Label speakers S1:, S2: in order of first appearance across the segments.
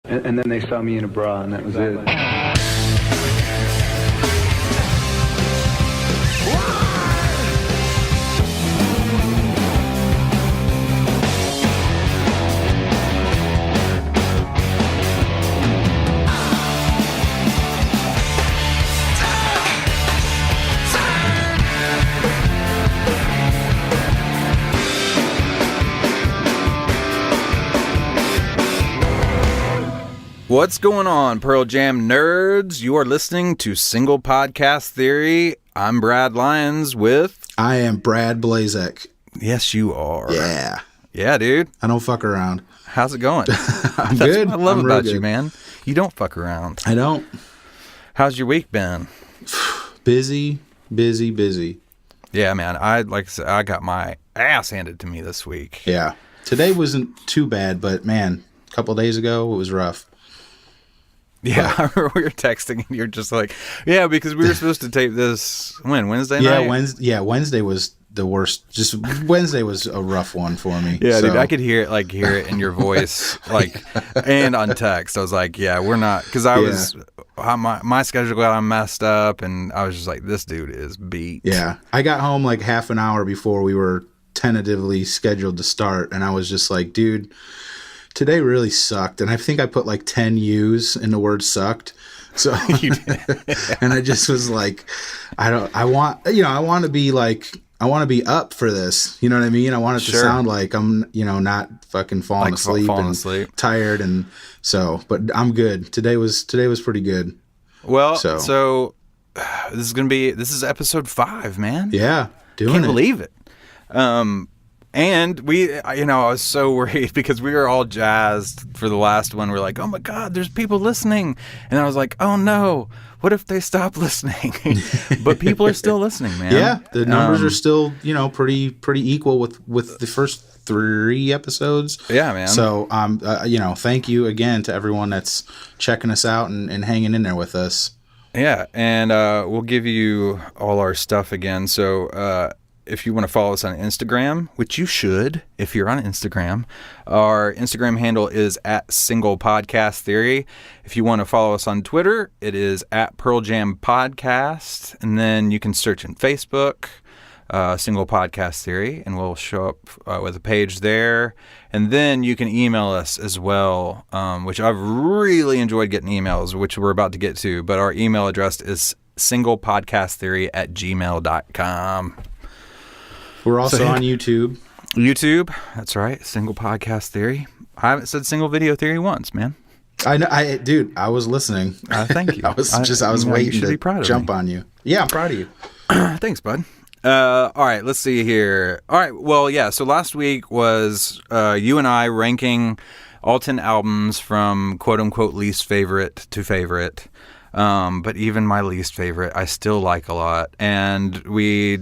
S1: And then they saw me in a bra, and that was it.
S2: What's going on, Pearl Jam nerds? You are listening to Single Podcast Theory. I'm Brad Lyons with...
S3: I am Brad Blazek.
S2: Yes, you are.
S3: Yeah.
S2: Yeah, dude.
S3: I don't fuck around.
S2: How's it going?
S3: I'm
S2: That's
S3: good.
S2: what I love
S3: I'm
S2: about
S3: real
S2: you,
S3: good.
S2: man. You don't fuck around.
S3: I don't.
S2: How's your week been?
S3: Busy.
S2: Yeah, man. I got my ass handed to me this week.
S3: Yeah. Today wasn't too bad, but man, a couple of days ago, it was rough.
S2: Yeah, I remember we were texting and you're just like, yeah, because we were supposed to tape this, Wednesday night?
S3: Wednesday was the worst. Just Wednesday was a rough one for me.
S2: Yeah, dude, I could hear it in your voice, and on text. I was like, yeah, we're not, because my schedule got messed up, and I was just like, this dude is beat.
S3: Yeah, I got home like half an hour before we were tentatively scheduled to start, and I was just like, dude, today really sucked. And I think I put like 10 U's in the word sucked. So, and I just was like, I want to be up for this. You know what I mean? I want it to sound like I'm, not fucking falling asleep. Tired. And so, but I'm good. Today was pretty good.
S2: Well, so this is episode 5, man.
S3: Yeah.
S2: Can't believe it. And we, I was so worried because we were all jazzed for the last one. We're like, oh my God, there's people listening. And I was like, oh no, what if they stop listening? But people are still listening, man.
S3: Yeah, the numbers are still, pretty equal with the first 3 episodes.
S2: Yeah, man.
S3: So, thank you again to everyone that's checking us out and hanging in there with us.
S2: Yeah, and we'll give you all our stuff again. So, if you want to follow us on Instagram, which you should if you're on Instagram, our Instagram handle is @SinglePodcastTheory. If you want to follow us on Twitter, it is @PearlJamPodcast. And then you can search in Facebook, Single Podcast Theory, and we'll show up with a page there. And then you can email us as well, which I've really enjoyed getting emails, which we're about to get to. But our email address is singlepodcasttheory@gmail.com.
S3: We're also on YouTube.
S2: YouTube, that's right. Single Podcast Theory. I haven't said Single Video Theory once, man.
S3: I know, dude. I was listening.
S2: Thank you.
S3: I was waiting to jump on you. Yeah, I'm proud of you.
S2: Thanks, bud. All right, let's see here. All right, well, yeah. So last week was you and I ranking all 10 albums from quote unquote least favorite to favorite. But even my least favorite, I still like a lot. And we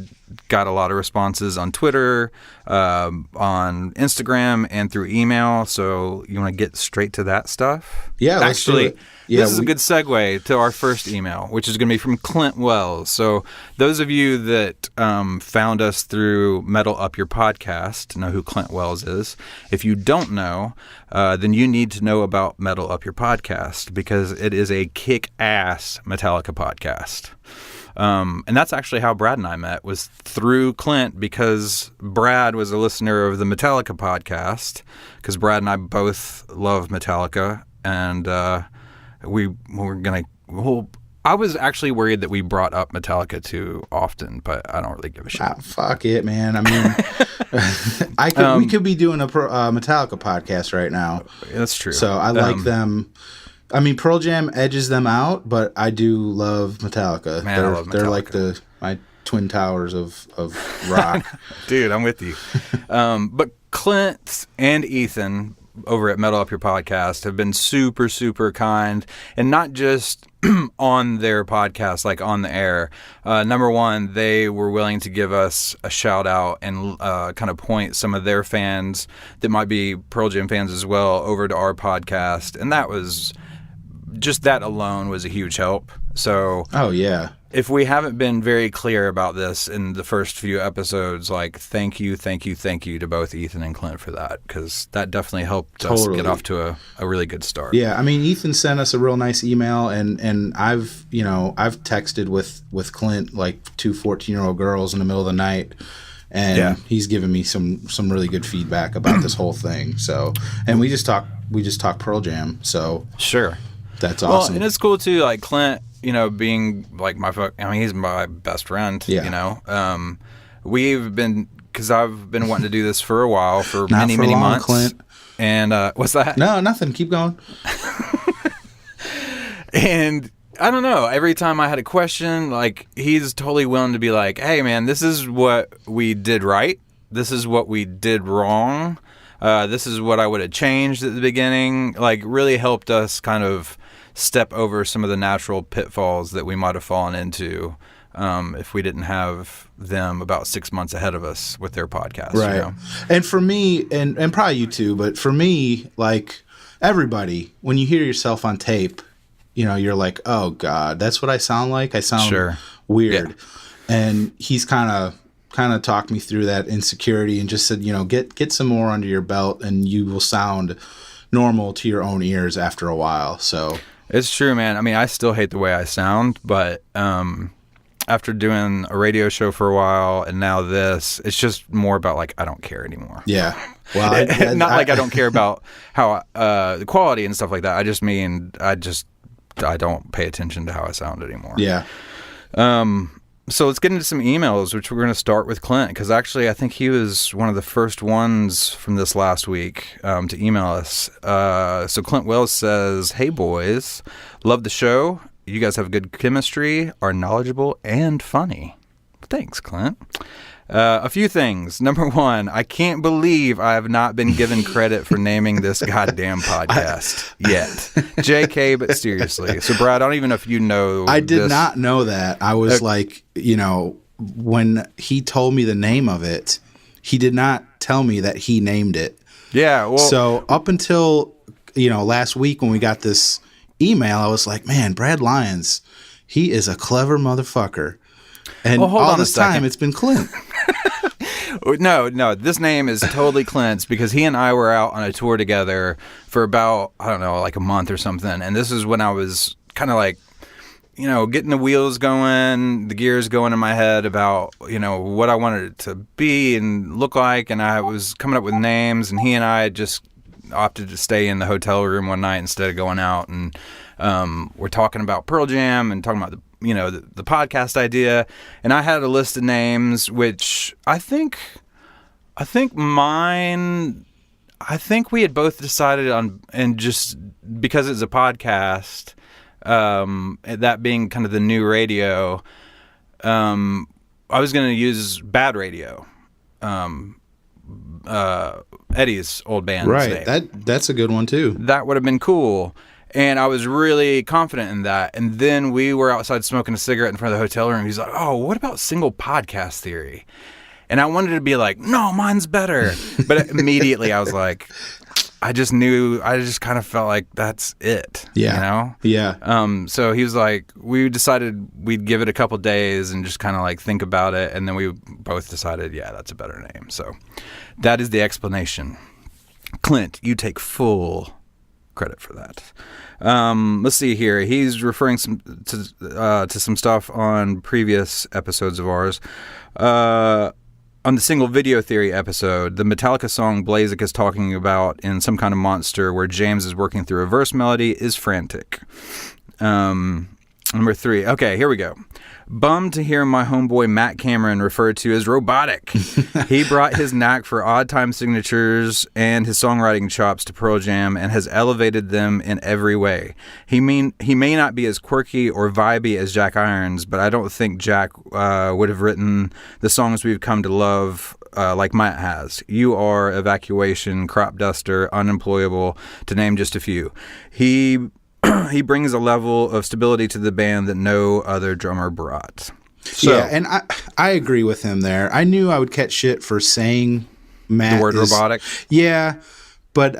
S2: got a lot of responses on Twitter, on Instagram, and through email. So you want to get straight to that stuff?
S3: Yeah,
S2: actually,
S3: let's do it. Yeah,
S2: this is a good segue to our first email, which is going to be from Clint Wells. So those of you that found us through Metal Up Your Podcast know who Clint Wells is. If you don't know, then you need to know about Metal Up Your Podcast because it is a kick-ass Metallica podcast. And that's actually how Brad and I met, was through Clint, because Brad was a listener of the Metallica podcast, because Brad and I both love Metallica, and I was actually worried that we brought up Metallica too often, but I don't really give a shit.
S3: Fuck it, man. I mean, we could be doing a Metallica podcast right now.
S2: That's true.
S3: So I like them. I mean, Pearl Jam edges them out, but I do love Metallica.
S2: Man, I love Metallica.
S3: They're like my twin towers of rock.
S2: Dude, I'm with you. But Clint and Ethan over at Metal Up Your Podcast have been super, super kind, and not just on their podcast, like on the air. Number one, they were willing to give us a shout out and kind of point some of their fans that might be Pearl Jam fans as well over to our podcast, and that alone was a huge help. So,
S3: oh yeah,
S2: if we haven't been very clear about this in the first few episodes, like thank you to both Ethan and Clint for that, because that definitely helped us get off to a really good start.
S3: Yeah, I mean, Ethan sent us a real nice email, and I've texted with Clint like 2 14-year-old girls in the middle of the night, and he's given me some really good feedback about this whole thing. So, and we just talk Pearl Jam. So
S2: sure,
S3: that's awesome.
S2: Well, and it's cool too, like Clint, being like he's my best friend.
S3: Yeah.
S2: We've been, because I've been wanting to do this for a while, for
S3: Not
S2: many
S3: for long,
S2: months.
S3: Clint.
S2: And what's that?
S3: No, nothing. Keep going.
S2: And I don't know. Every time I had a question, like, he's totally willing to be like, "Hey, man, this is what we did right. This is what we did wrong. This is what I would have changed at the beginning." Like, really helped us kind of step over some of the natural pitfalls that we might have fallen into if we didn't have them about 6 months ahead of us with their podcast.
S3: Right. And for me, and probably you too, but for me, like everybody, when you hear yourself on tape, you're like, oh God, that's what I sound like. I sound weird. Yeah. And he's kind of talked me through that insecurity and just said, get some more under your belt and you will sound normal to your own ears after a while. So
S2: it's true, man. I mean, I still hate the way I sound, but after doing a radio show for a while and now this, it's just more about like, I don't care anymore.
S3: Yeah. Well,
S2: I don't care about how the quality and stuff like that. I just mean, I don't pay attention to how I sound anymore.
S3: Yeah.
S2: So let's get into some emails, which we're going to start with Clint, because actually I think he was one of the first ones from this last week to email us. So Clint Wells says, "Hey boys, love the show. You guys have good chemistry, are knowledgeable and funny." Thanks, Clint. A few things. Number one, I can't believe I have not been given credit for naming this goddamn podcast yet. JK, but seriously. So, Brad, I don't even know if you know
S3: I did not know that. I was like, when he told me the name of it, he did not tell me that he named it.
S2: Yeah, well.
S3: So, up until, last week when we got this email, I was like, man, Brad Lyons, he is a clever motherfucker. And all this time, it's been Clint.
S2: No, this name is totally Clint's, because he and I were out on a tour together for about, I don't know, like a month or something. And this is when I was kind of like, getting the wheels going, the gears going in my head about, what I wanted it to be and look like. And I was coming up with names, and he and I just opted to stay in the hotel room one night instead of going out. And we're talking about Pearl Jam and talking about the podcast idea, and I had a list of names, which I think we had both decided on, and just because it's a podcast, that being kind of the new radio, I was going to use Bad Radio, Eddie's old band's name.
S3: Right, that's a good one too.
S2: That would have been cool. And I was really confident in that. And then we were outside smoking a cigarette in front of the hotel room. He's like, "Oh, what about Single Podcast Theory?" And I wanted to be like, "No, mine's better." But immediately I was like, I just kind of felt like that's it.
S3: Yeah. Yeah.
S2: So he was like, we decided we'd give it a couple days and just kind of like think about it. And then we both decided, yeah, that's a better name. So that is the explanation. Clint, you take full credit for that. Let's see here. He's referring to some stuff on previous episodes of ours. On the Single Video Theory episode, the Metallica song Blazik is talking about in Some Kind of Monster, where James is working through a verse melody, is frantic. Number 3. Okay, here we go. Bummed to hear my homeboy Matt Cameron referred to as robotic. He brought his knack for odd time signatures and his songwriting chops to Pearl Jam and has elevated them in every way. He may not be as quirky or vibey as Jack Irons, but I don't think Jack would have written the songs we've come to love like Matt has. You Are, Evacuation, Crop Duster, Unemployable, to name just a few. He brings a level of stability to the band that no other drummer brought. So,
S3: yeah, and I agree with him there. I knew I would catch shit for saying Matt
S2: the word robotic.
S3: Yeah, but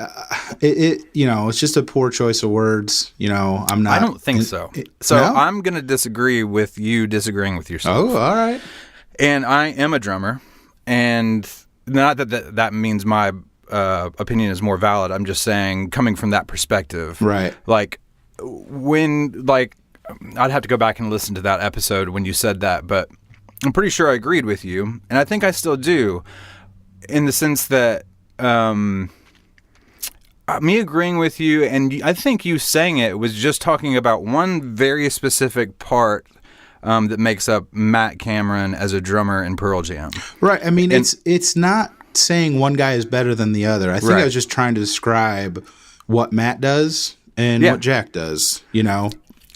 S3: it's just a poor choice of words. I'm not.
S2: I don't think so. So
S3: no?
S2: I'm going to disagree with you disagreeing with yourself.
S3: Oh, all right.
S2: And I am a drummer, and not that means my opinion is more valid. I'm just saying, coming from that perspective,
S3: Right.
S2: Like I'd have to go back and listen to that episode when you said that, but I'm pretty sure I agreed with you, and I think I still do, in the sense that me agreeing with you, and I think you saying it was just talking about one very specific part that makes up Matt Cameron as a drummer in Pearl Jam.
S3: Right. I mean, it's not saying one guy is better than the other. I think I was just trying to describe what Matt does and what Jack does,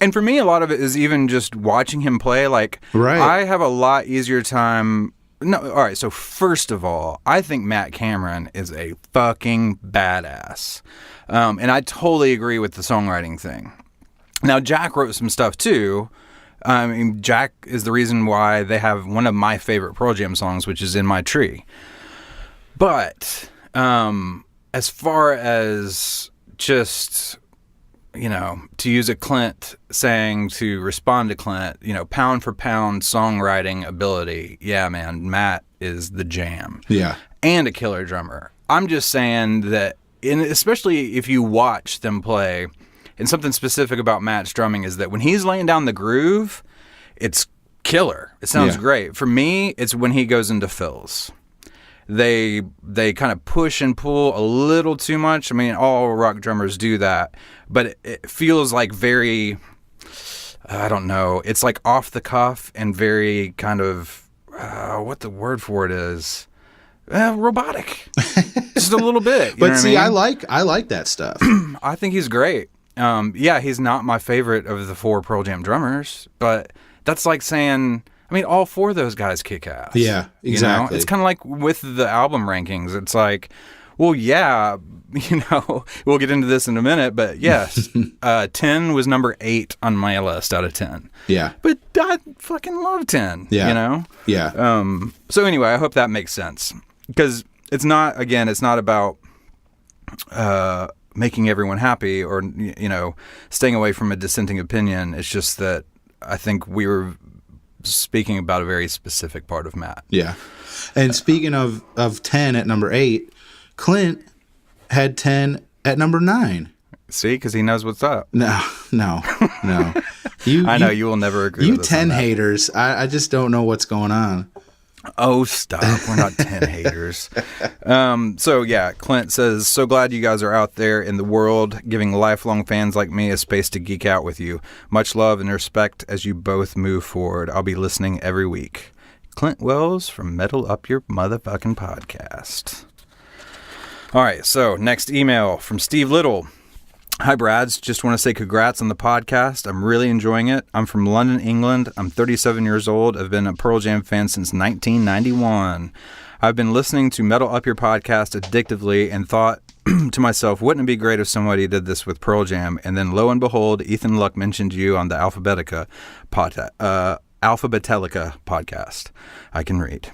S2: And for me, a lot of it is even just watching him play. Like,
S3: right.
S2: I have a lot easier time. No, all right. So first of all, I think Matt Cameron is a fucking badass, and I totally agree with the songwriting thing. Now, Jack wrote some stuff too. I mean, Jack is the reason why they have one of my favorite Pearl Jam songs, which is "In My Tree." But as far as just, to use a Clint saying to respond to Clint, pound for pound songwriting ability. Yeah, man, Matt is the jam.
S3: Yeah.
S2: And a killer drummer. I'm just saying that, especially if you watch them play, and something specific about Matt's drumming is that when he's laying down the groove, it's killer. It sounds great. For me, it's when he goes into fills. They kind of push and pull a little too much. I mean, all rock drummers do that, but it feels like very, I don't know, it's like off the cuff and very kind of, what the word for it is, robotic. Just a little bit.
S3: But see, I like that stuff.
S2: I think he's great. He's not my favorite of the 4 Pearl Jam drummers, but that's like saying, I mean, all 4 of those guys kick ass.
S3: Yeah, exactly.
S2: It's kind of like with the album rankings. It's like, well, yeah, we'll get into this in a minute, but yes, 10 was number 8 on my list out of 10.
S3: Yeah.
S2: But I fucking love 10,
S3: Yeah. Yeah.
S2: So anyway, I hope that makes sense. Because it's not about making everyone happy or, staying away from a dissenting opinion. It's just that I think we were speaking about a very specific part of Matt. Yeah.
S3: And speaking of 10 at number 8, Clint had 10 at number 9.
S2: See, because he knows what's up.
S3: No.
S2: I know you will never agree with us
S3: 10 haters. I just don't know what's going on.
S2: Oh, stop. We're not 10 haters. Clint says, so glad you guys are out there in the world, giving lifelong fans like me a space to geek out with you. Much love and respect as you both move forward. I'll be listening every week. Clint Wells from Metal Up Your Motherfucking Podcast. All right, so next email from Steve Little. Hi, Brads. Just want to say congrats on the podcast. I'm really enjoying it. I'm from London, England. I'm 37 years old. I've been a Pearl Jam fan since 1991. I've been listening to Metal Up Your Podcast addictively and thought to myself, wouldn't it be great if somebody did this with Pearl Jam? And then lo and behold, Ethan Luck mentioned you on the Alphabetelica podcast. I can read.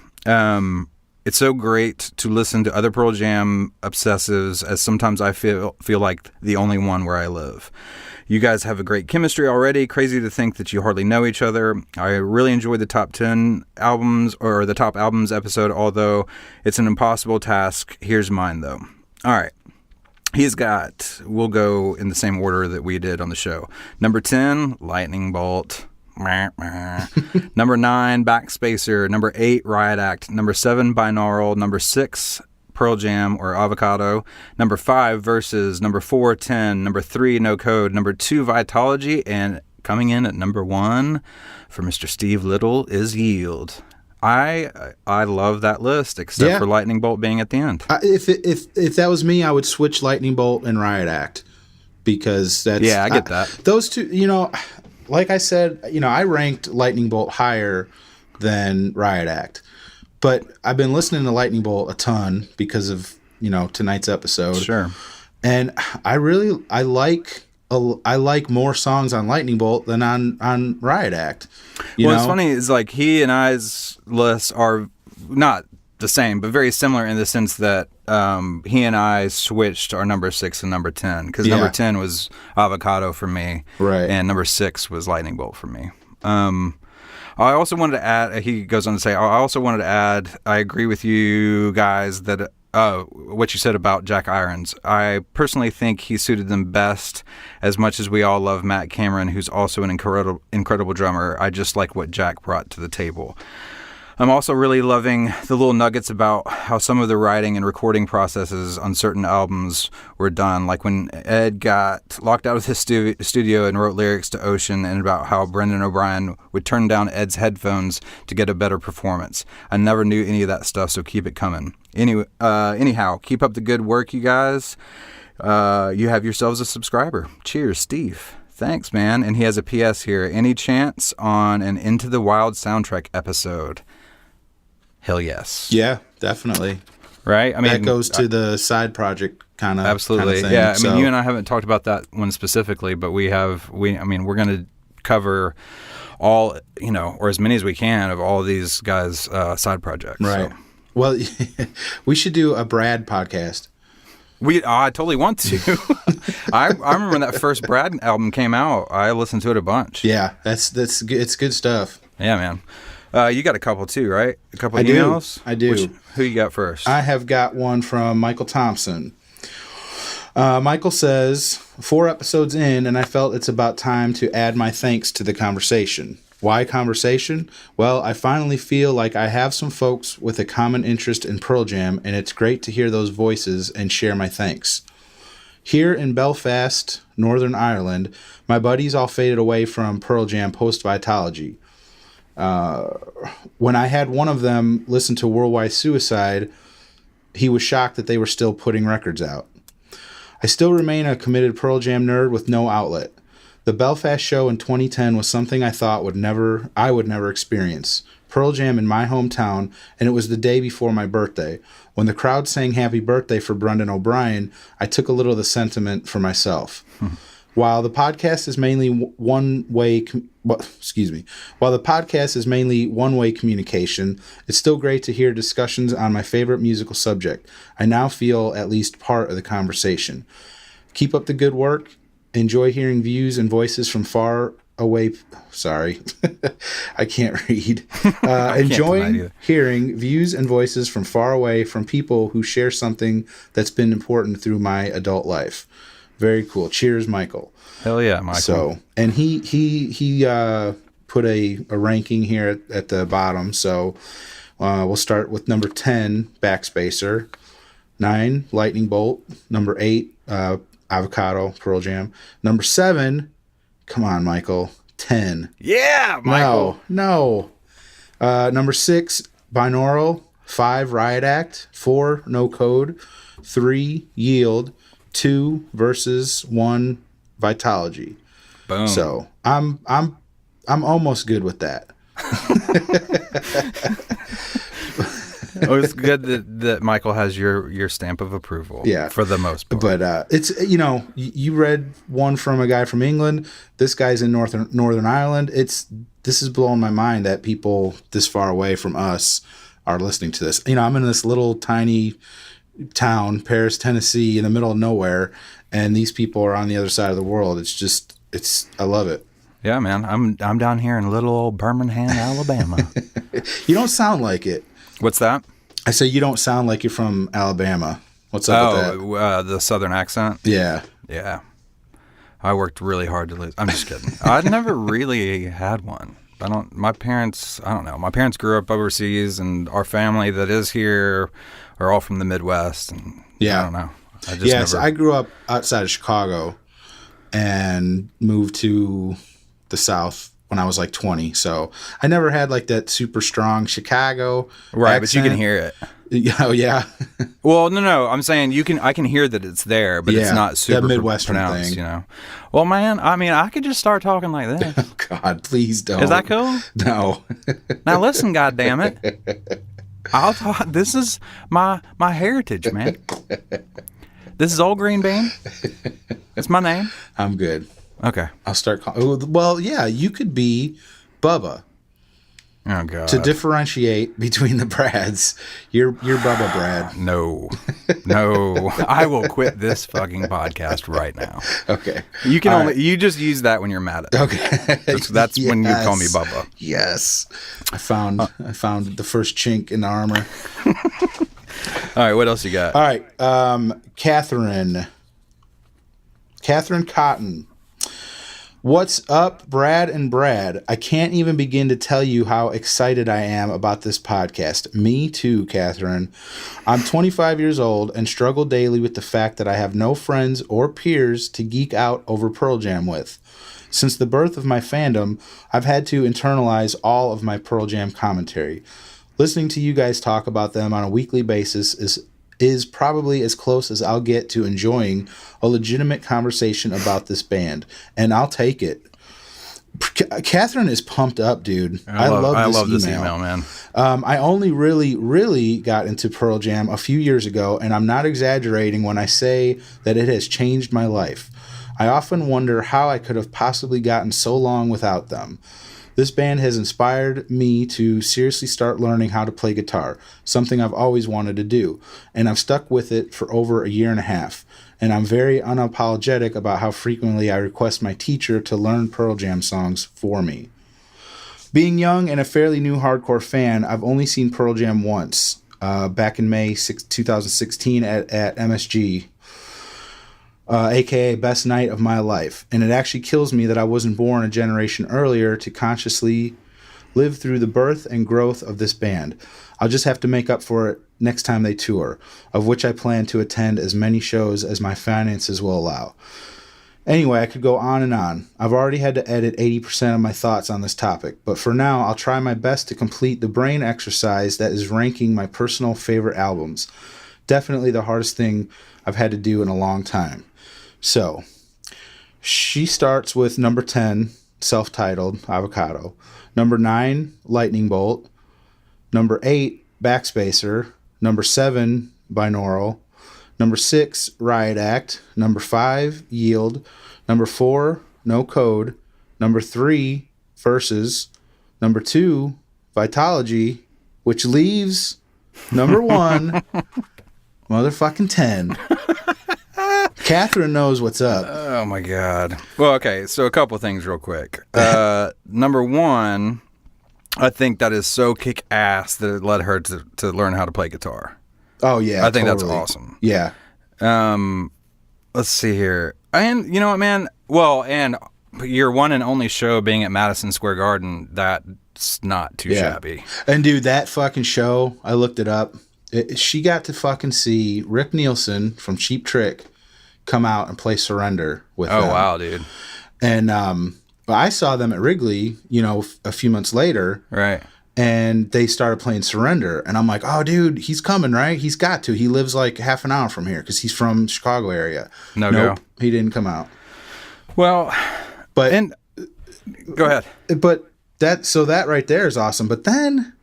S2: It's so great to listen to other Pearl Jam obsessives, as sometimes I feel like the only one where I live. You guys have a great chemistry already. Crazy to think that you hardly know each other. I really enjoyed the top 10 albums or the top albums episode, although it's an impossible task. Here's mine, though. All right. We'll go in the same order that we did on the show. Number 10, Lightning Bolt. Number 9, Backspacer. Number 8, Riot Act. Number 7, Binaural. Number 6, Pearl Jam or Avocado. Number 5, Versus. Number 4, 10. Number 3, No Code. Number 2, Vitalogy. And coming in at number 1 for Mr. Steve Little is Yield. I love that list, except for Lightning Bolt being at the end.
S3: If that was me, I would switch Lightning Bolt and Riot Act, because that's
S2: I get that.
S3: Those two, like I said, I ranked Lightning Bolt higher than Riot Act, but I've been listening to Lightning Bolt a ton because of tonight's episode.
S2: Sure.
S3: And I like more songs on Lightning Bolt than on Riot Act.
S2: What's funny is he and I's lists are not the same, but very similar in the sense that he and I switched our number 6 and number 10 because number 10 was avocado for me,
S3: Right.
S2: and number 6 was lightning bolt for me. I also wanted to add. He goes on to say, I also wanted to add. I agree with you guys that what you said about Jack Irons. I personally think he suited them best. As much as we all love Matt Cameron, who's also an incredible drummer, I just like what Jack brought to the table. I'm also really loving the little nuggets about how some of the writing and recording processes on certain albums were done, like when Ed got locked out of his studio and wrote lyrics to Ocean, and about how Brendan O'Brien would turn down Ed's headphones to get a better performance. I never knew any of that stuff, so keep it coming. Anyhow, keep up the good work, you guys. You have yourselves a subscriber. Cheers, Steve. Thanks, man. And he has a PS here. Any chance on an Into the Wild soundtrack episode? Hell yes.
S3: Yeah, definitely.
S2: Right? I mean,
S3: that goes to the side project kind of
S2: absolutely.
S3: thing.
S2: Yeah, I
S3: So-
S2: mean, you and I haven't talked about that one specifically, but we're going to cover all, or as many as we can of all of these guys' side projects.
S3: Right.
S2: So.
S3: Well, we should do a Brad podcast.
S2: I totally want to. I remember when that first Brad album came out, I listened to it a bunch.
S3: Yeah, that's good. It's good stuff.
S2: Yeah, man. You got a couple too, right? A couple
S3: I do.
S2: emails?
S3: I do.
S2: Who you got first?
S3: I have got one from Michael Thompson. Michael says, 4 episodes in, and I felt it's about time to add my thanks to the conversation. Why conversation? Well, I finally feel like I have some folks with a common interest in Pearl Jam, and it's great to hear those voices and share my thanks. Here in Belfast, Northern Ireland, my buddies all faded away from Pearl Jam post-Vitalogy. When I had one of them listen to Worldwide Suicide, he was shocked that they were still putting records out. I still remain a committed Pearl Jam nerd with no outlet. The Belfast show in 2010 was something I thought I would never experience. Pearl Jam in my hometown, and it was the day before my birthday. When the crowd sang Happy Birthday for Brendan O'Brien, I took a little of the sentiment for myself. While the podcast is mainly one-way communication, it's still great to hear discussions on my favorite musical subject. I now feel at least part of the conversation. Keep up the good work. Enjoy hearing views and voices from far away. Sorry, I can't read. Enjoying hearing views and voices from far away from people who share something that's been important through my adult life. Very cool. Cheers, Michael.
S2: Hell yeah, Michael.
S3: So, and he put a ranking here at the bottom. So we'll start with number 10, Backspacer. 9, Lightning Bolt. Number 8, Avocado, Pearl Jam. Number 7, come on, Michael. 10.
S2: Yeah, Michael.
S3: No. Number 6, Binaural. 5, Riot Act. 4, No Code. 3, Yield. 2, Versus. 1, Vitalogy.
S2: Boom.
S3: So I'm almost good with that.
S2: Oh, it's good that Michael has your stamp of approval.
S3: Yeah,
S2: for the most part.
S3: But it's you read one from a guy from England. This guy's in Northern Ireland. This is blowing my mind that people this far away from us are listening to this. I'm in this little tiny town, Paris, Tennessee, in the middle of nowhere, and these people are on the other side of the world. I love it.
S2: Yeah, man. I'm down here in little old Birmingham, Alabama.
S3: You don't sound like it.
S2: What's that?
S3: I say you don't sound like you're from Alabama. What's up with that?
S2: The southern accent?
S3: Yeah.
S2: Yeah. I worked really hard to lose. I'm just kidding. I never really had one. My parents grew up overseas, and our family that is here are all from the Midwest, and
S3: yeah.
S2: I don't know.
S3: So I grew up outside of Chicago and moved to the South when I was like 20. So I never had like that super strong Chicago
S2: right,
S3: accent.
S2: but you can hear it.
S3: Oh yeah.
S2: Well, no. I'm saying I can hear that it's there, but it's not super
S3: that Midwestern
S2: pronounced,
S3: thing.
S2: Well, man, I mean, I could just start talking like this.
S3: Oh God, please don't.
S2: Is that cool?
S3: No.
S2: Now listen, goddammit. This is my heritage, man. This is Old Green Bean. It's my name.
S3: I'm good.
S2: Okay.
S3: I'll start calling. Well, yeah, you could be Bubba.
S2: Oh, God.
S3: To differentiate between the Brads, you're Bubba Brad.
S2: No. I will quit this fucking podcast right now.
S3: Okay.
S2: You can you just use that when you're mad at me.
S3: Okay.
S2: That's when you call me Bubba.
S3: Yes. I found the first chink in the armor.
S2: All right, what else you got?
S3: All right. Catherine Cotton. What's up, Brad and Brad? I can't even begin to tell you how excited I am about this podcast. Me too, Catherine. I'm 25 years old and struggle daily with the fact that I have no friends or peers to geek out over Pearl Jam with. Since the birth of my fandom, I've had to internalize all of my Pearl Jam commentary. Listening to you guys talk about them on a weekly basis is probably as close as I'll get to enjoying a legitimate conversation about this band, and I'll take it. Catherine is pumped up, dude. I love this email,
S2: man.
S3: I only really got into Pearl Jam a few years ago, and I'm not exaggerating when I say that it has changed my life. I often wonder how I could have possibly gotten so long without them. This band has inspired me to seriously start learning how to play guitar, something I've always wanted to do, and I've stuck with it for over a year and a half, and I'm very unapologetic about how frequently I request my teacher to learn Pearl Jam songs for me. Being young and a fairly new hardcore fan, I've only seen Pearl Jam once, back in May 2016 at MSG, aka best night of my life, and it actually kills me that I wasn't born a generation earlier to consciously live through the birth and growth of this band. I'll just have to make up for it next time they tour, of which I plan to attend as many shows as my finances will allow. Anyway, I could go on and on. I've already had to edit 80% of my thoughts on this topic, but for now I'll try my best to complete the brain exercise that is ranking my personal favorite albums. Definitely the hardest thing I've had to do in a long time. So, she starts with number 10, self-titled, Avocado. Number 9, Lightning Bolt. Number 8, Backspacer. Number 7, Binaural. Number 6, Riot Act. Number 5, Yield. Number 4, No Code. Number 3, Versus. Number 2, Vitology, which leaves number 1, motherfucking 10. Catherine knows what's up.
S2: Oh, my God. Well, okay, so a couple things real quick. Number 1, I think that is so kick-ass that it led her to learn how to play guitar.
S3: Oh, yeah,
S2: I think
S3: totally.
S2: that's awesome.
S3: Yeah.
S2: Let's see here. And you know what, man? Well, and your one and only show being at Madison Square Garden, that's not too shabby.
S3: And, dude, that fucking show, I looked it up. She got to fucking see Rick Nielsen from Cheap Trick come out and play Surrender with them.
S2: Oh, wow, dude.
S3: And I saw them at Wrigley, a few months later.
S2: Right.
S3: And they started playing Surrender. And I'm like, oh, dude, he's coming, right? He's got to. He lives like half an hour from here because he's from Chicago area. Nope, he didn't come out.
S2: Well, go ahead.
S3: But that right there is awesome. But then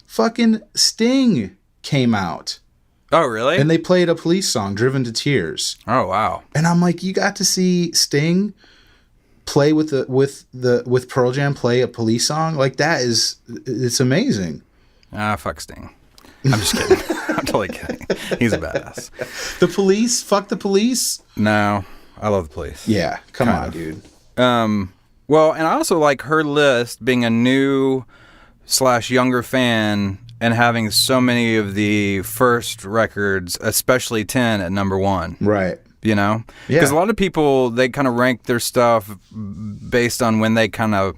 S3: fucking Sting came out.
S2: Oh, really?
S3: And they played a Police song, Driven to Tears.
S2: Oh, wow.
S3: And I'm like, you got to see Sting play with Pearl Jam, play a Police song? Like, it's amazing.
S2: Ah, fuck Sting. I'm just kidding. I'm totally kidding. He's a badass.
S3: The Police? Fuck the Police?
S2: No, I love the Police.
S3: Yeah, come on, dude.
S2: Well, and I also like her list being a new/younger fan and having so many of the first records, especially 10 at number 1.
S3: Right.
S2: Yeah. Because a lot of people, they kind of rank their stuff based on when they kind of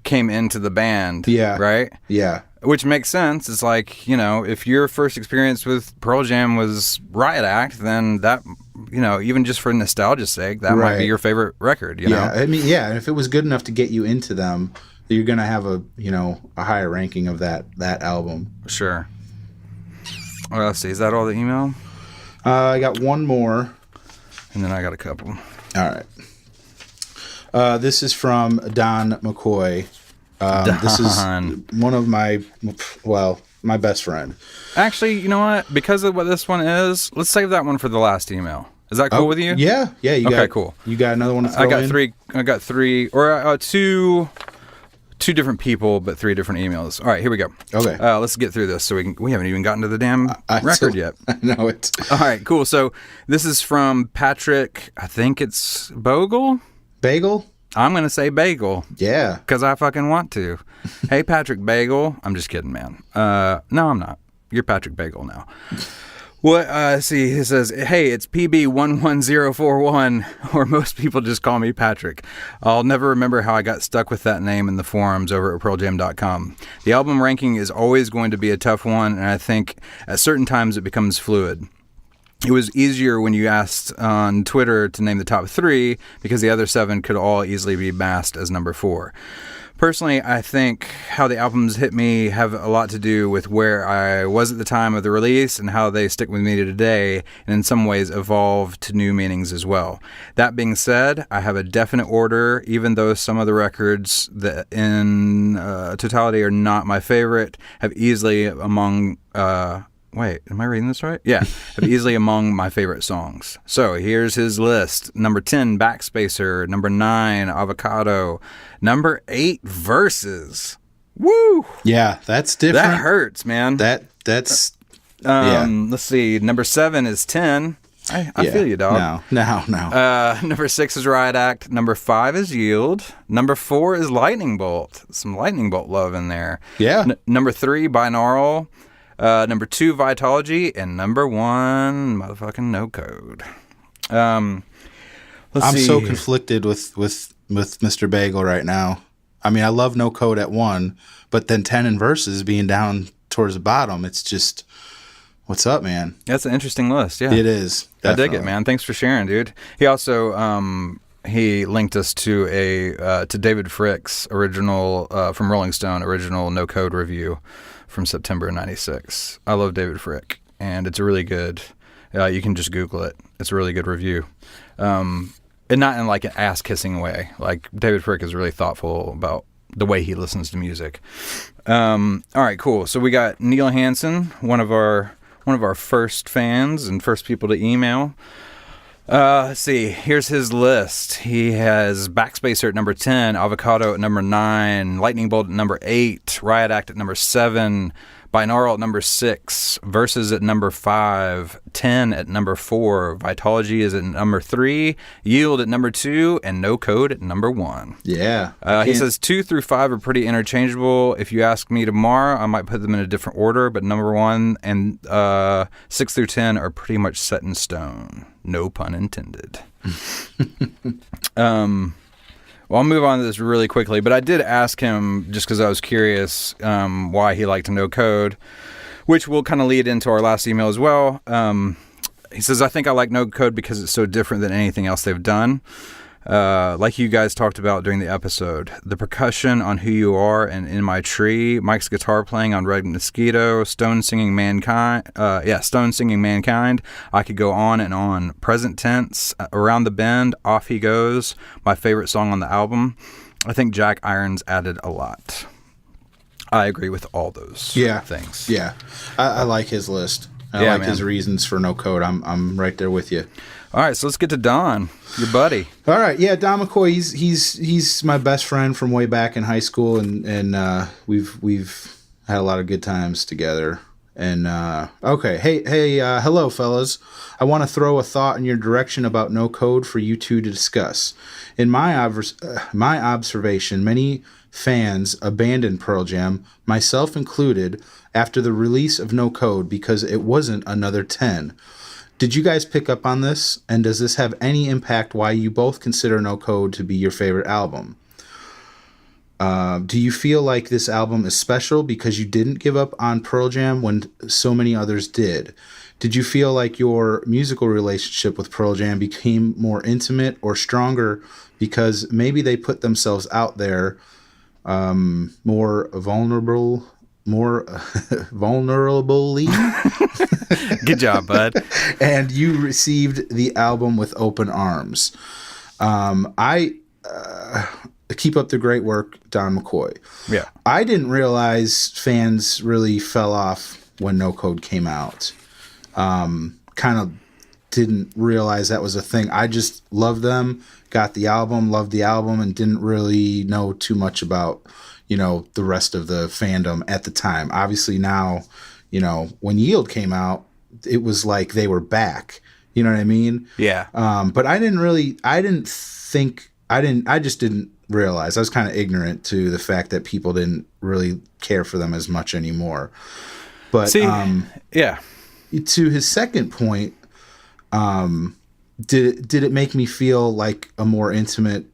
S2: came into the band.
S3: Yeah.
S2: Right?
S3: Yeah.
S2: Which makes sense. It's like, if your first experience with Pearl Jam was Riot Act, then that, even just for nostalgia's sake, that might be your favorite record,
S3: Yeah. I mean, yeah. And if it was good enough to get you into them, you're going to have a higher ranking of that album.
S2: Sure. Well, let's see. Is that all the email?
S3: I got one more.
S2: And then I got a couple.
S3: All right. This is from Don McCoy. This is one of my best friend.
S2: Actually, you know what? Because of what this one is, let's save that one for the last email. Is that cool with you?
S3: Yeah. Yeah.
S2: Okay, cool.
S3: You got another one to throw in?
S2: I got three, or two 2 different people, but 3 different emails. All right, here we go.
S3: Okay.
S2: Let's get through this. So we haven't even gotten to the damn record yet.
S3: I know it.
S2: All right, cool. So this is from Patrick, I think it's Bogle?
S3: Bagel?
S2: I'm going to say Bagel.
S3: Yeah.
S2: Because I fucking want to. Hey, Patrick Bagel. I'm just kidding, man. No, I'm not. You're Patrick Bagel now. What? See, he says, hey, it's PB11041, or most people just call me Patrick. I'll never remember how I got stuck with that name in the forums over at PearlJam.com. The album ranking is always going to be a tough one, and I think at certain times it becomes fluid. It was easier when you asked on Twitter to name the top 3 because the other 7 could all easily be masked as number 4. Personally, I think how the albums hit me have a lot to do with where I was at the time of the release and how they stick with me today, and in some ways evolve to new meanings as well. That being said, I have a definite order, even though some of the records that in totality are not my favorite, have easily among... Wait, am I reading this right? Yeah, have easily among my favorite songs. So here's his list. Number 10, Backspacer. Number 9, Avocado. Number 8, Verses. Woo!
S3: Yeah, that's different.
S2: That hurts, man.
S3: That's
S2: Let's see. Number 7 is 10. I feel you, dog.
S3: No.
S2: Number 6 is Riot Act. Number 5 is Yield. Number 4 is Lightning Bolt. Some Lightning Bolt love in there.
S3: Yeah.
S2: Number 3, Binaural. Number 2, Vitology, and number 1, motherfucking No Code. I'm
S3: so conflicted with Mr. Bagel right now. I mean, I love No Code at 1, but then 10 and Verses being down towards the bottom, it's just, what's up, man?
S2: That's an interesting list, yeah.
S3: It is. Definitely.
S2: I dig it, man. Thanks for sharing, dude. He also he linked us to to David Frick's original from Rolling Stone original No Code review from September 96. I love David Frick, and it's a really good, you can just Google it. It's a really good review. And not in like an ass-kissing way. Like, David Frick is really thoughtful about the way he listens to music. All right, cool. So we got Neil Hansen, one of our first fans and first people to email. Let's see. Here's his list. He has Backspacer at number 10, Avocado at number 9, Lightning Bolt at number 8, Riot Act at number 7, Binaural at number 6, Verses at number 5, 10 at number 4, Vitology is at number 3, Yield at number 2, and No Code at number 1.
S3: Yeah.
S2: He says 2 through 5 are pretty interchangeable. If you ask me tomorrow, I might put them in a different order, but number 1 and 6 through 10 are pretty much set in stone. No pun intended. Well, I'll move on to this really quickly, but I did ask him, just because I was curious, why he liked No Code, which will kind of lead into our last email as well. He says, I think I like No Code because it's so different than anything else they've done. Like you guys talked about during the episode, the percussion on Who You Are and In My Tree, Mike's guitar playing on Red Mosquito, Stone singing Mankind. Stone singing Mankind. I could go on and on. Present tense, Around the Bend, Off He Goes, my favorite song on the album. I think Jack Irons added a lot. I agree with all those things. Yeah,
S3: I like his list. I like his reasons for No Code. I'm right there with you.
S2: All right, so let's get to Don, your buddy.
S3: All right, yeah, Don McCoy. He's my best friend from way back in high school, and we've had a lot of good times together. And okay, hey, hello, fellas. I want to throw a thought in your direction about No Code for you two to discuss. In my observation, many fans abandoned Pearl Jam, myself included, after the release of No Code because it wasn't another 10. Did you guys pick up on this? And does this have any impact why you both consider No Code to be your favorite album? Do you feel like this album is special because you didn't give up on Pearl Jam when so many others did? Did you feel like your musical relationship with Pearl Jam became more intimate or stronger because maybe they put themselves out there more vulnerably?
S2: Good job, bud.
S3: And you received the album with open arms. I keep up the great work, Don McCoy.
S2: Yeah.
S3: I didn't realize fans really fell off when No Code came out. Kind of didn't realize that was a thing. I just loved them, got the album, loved the album, and didn't really know too much about, the rest of the fandom at the time. Obviously now, when Yield came out, it was like they were back. You know what I mean?
S2: Yeah.
S3: But I just didn't realize. I was kind of ignorant to the fact that people didn't really care for them as much anymore. But
S2: yeah.
S3: To his second point, did it make me feel like a more intimate,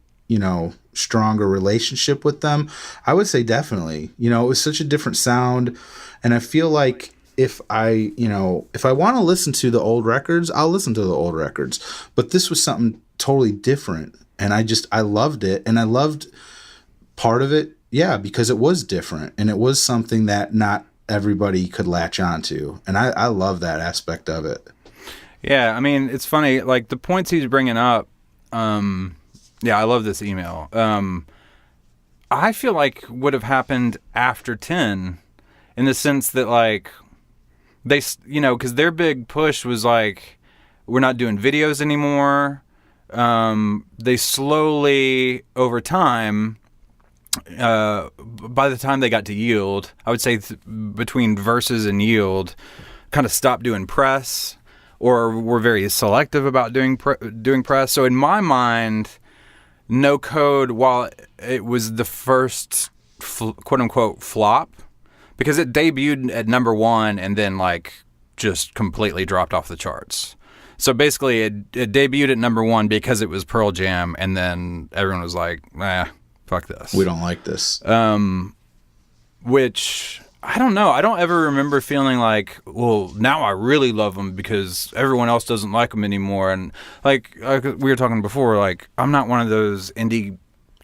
S3: stronger relationship with them? I would say definitely. It was such a different sound, and I feel like if I want to listen to the old records, I'll listen to the old records. But this was something totally different, and I loved it, and I loved part of it, because it was different, and it was something that not everybody could latch onto, and I love that aspect of it.
S2: Yeah, I mean, it's funny, like the points he's bringing up. I love this email. I feel like would have happened after 10, in the sense that like they, because their big push was like, we're not doing videos anymore. They slowly, over time, by the time they got to Yield, I would say between Versus and Yield, kind of stopped doing press, or were very selective about doing press. So in my mind, No Code, while it was the first quote unquote flop, because it debuted at number 1 and then like just completely dropped off the charts. So basically it debuted at number 1 because it was Pearl Jam, and then everyone was like, fuck this.
S3: We don't like this.
S2: Which, I don't know. I don't ever remember feeling like, well, now I really love them because everyone else doesn't like them anymore. And like we were talking before, like I'm not one of those indie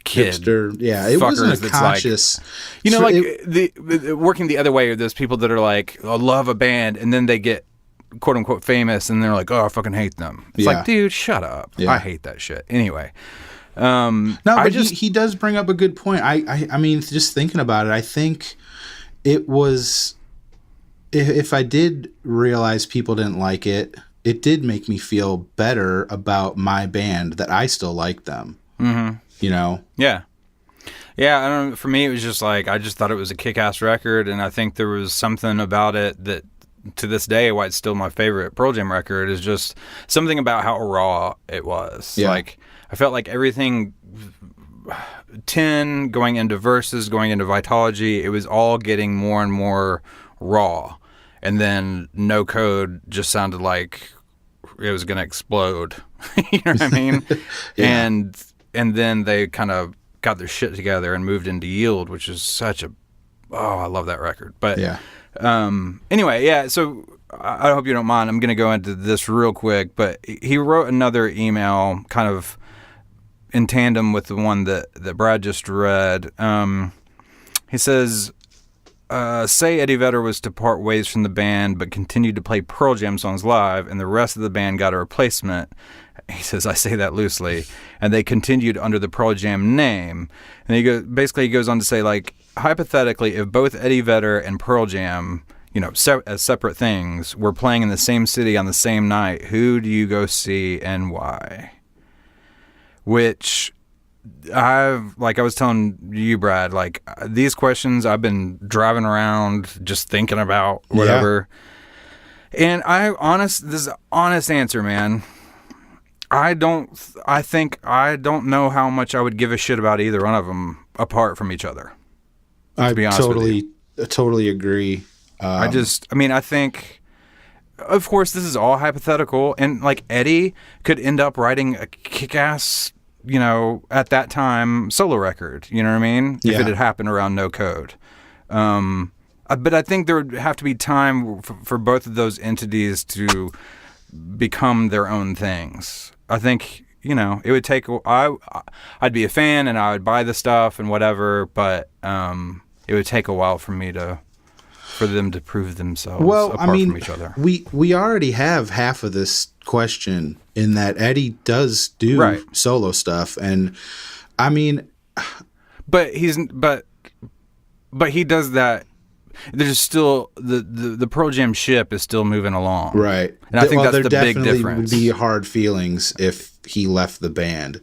S2: kid
S3: hipster. Yeah, it wasn't a conscious.
S2: The working the other way are those people that are like, I love a band, and then they get quote unquote famous, and they're like, oh, I fucking hate them. It's like, dude, shut up. Yeah. I hate that shit. Anyway.
S3: He does bring up a good point. I mean, just thinking about it, I think it was, if I did realize people didn't like it, it did make me feel better about my band, that I still like them. Mm-hmm.
S2: Yeah. Yeah, I don't know, for me, it was just like, I just thought it was a kick-ass record, and I think there was something about it that, to this day, why it's still my favorite Pearl Jam record, is just something about how raw it was. Yeah. Like, I felt like everything, 10, going into Versus, going into Vitology, it was all getting more and more raw. And then No Code just sounded like it was going to explode. You know what I mean? Yeah. And then they kind of got their shit together and moved into Yield, which is such a, I love that record. But yeah. Anyway, yeah, so I hope you don't mind. I'm going to go into this real quick, but he wrote another email kind of in tandem with the one that Brad just read. He says, say Eddie Vedder was to part ways from the band but continued to play Pearl Jam songs live, and the rest of the band got a replacement. He says, I say that loosely, and they continued under the Pearl Jam name. And he goes on to say, like, hypothetically, if both Eddie Vedder and Pearl Jam, as separate things, were playing in the same city on the same night, who do you go see and why? Which I was telling you, Brad, like, these questions I've been driving around just thinking about, whatever. Yeah. And this is an honest answer, man. I don't know how much I would give a shit about either one of them apart from each other.
S3: I totally agree.
S2: I think, of course, this is all hypothetical, and like Eddie could end up writing a kick-ass, at that time, solo record. You know what I mean? Yeah. If it had happened around No Code. But I think there would have to be time for both of those entities to become their own things. I think, it would take, I'd be a fan and I would buy the stuff and whatever, but it would take a while for them to prove themselves apart from each other.
S3: We already have half of this question in that Eddie does do solo stuff, and I mean,
S2: but he does that. There's still the Pearl Jam ship is still moving along,
S3: right?
S2: And I think that's the big difference.
S3: Would be hard feelings if he left the band.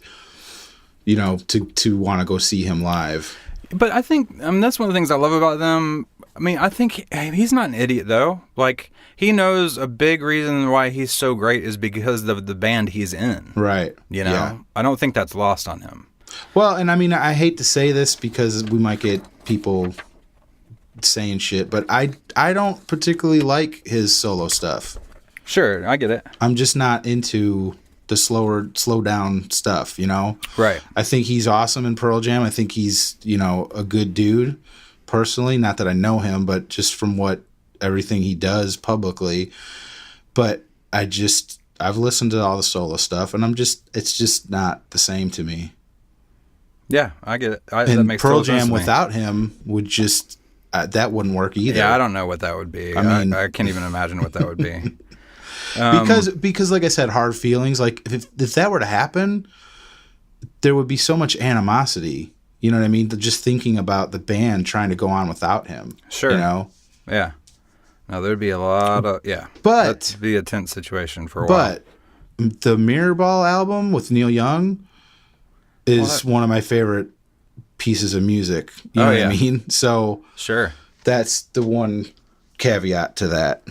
S3: to want to go see him live.
S2: But I think that's one of the things I love about them. I mean, I think he's not an idiot, though. Like, he knows a big reason why he's so great is because of the band he's in.
S3: Right.
S2: Yeah. I don't think that's lost on him.
S3: Well, and I mean, I hate to say this because we might get people saying shit, but I don't particularly like his solo stuff.
S2: Sure, I get it.
S3: I'm just not into the slow down stuff,
S2: Right.
S3: I think he's awesome in Pearl Jam. I think he's, a good dude personally. Not that I know him, but just from everything he does publicly. But I've listened to all the solo stuff and it's just not the same to me.
S2: Yeah, I get it. That
S3: And
S2: makes
S3: Pearl
S2: total sense
S3: Jam
S2: to me.
S3: without him would just, that wouldn't work either.
S2: Yeah, I don't know what that would be.
S3: I mean,
S2: I can't even imagine what that would be.
S3: Because like I said, Hard Feelings, like if that were to happen, there would be so much animosity. You know what I mean? Just thinking about the band trying to go on without him.
S2: Sure. Yeah. No, there'd be a lot of,
S3: But
S2: that'd be a tense situation for a while.
S3: But the Mirrorball album with Neil Young is one of my favorite pieces of music. You know what I mean? So
S2: Sure.
S3: that's the one caveat to that.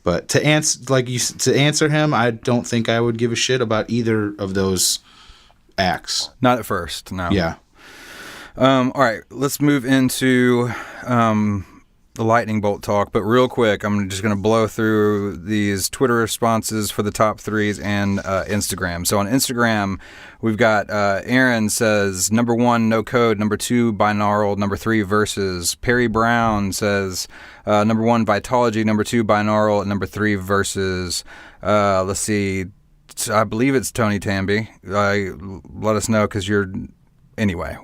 S3: But to answer him, I don't think I would give a shit about either of those acts.
S2: Not at first, no.
S3: Yeah.
S2: All right, let's move into the lightning bolt talk. But real quick, I'm just going to blow through these Twitter responses for the top threes and Instagram. So on Instagram, we've got Aaron says, number 1, No Code. Number 2, Binaural. Number 3, Versus. Perry Brown says, number 1, Vitology. Number 2, Binaural. And number 3, Versus. Let's see. I believe it's Tony Tamby. Let us know because you're... Anyway,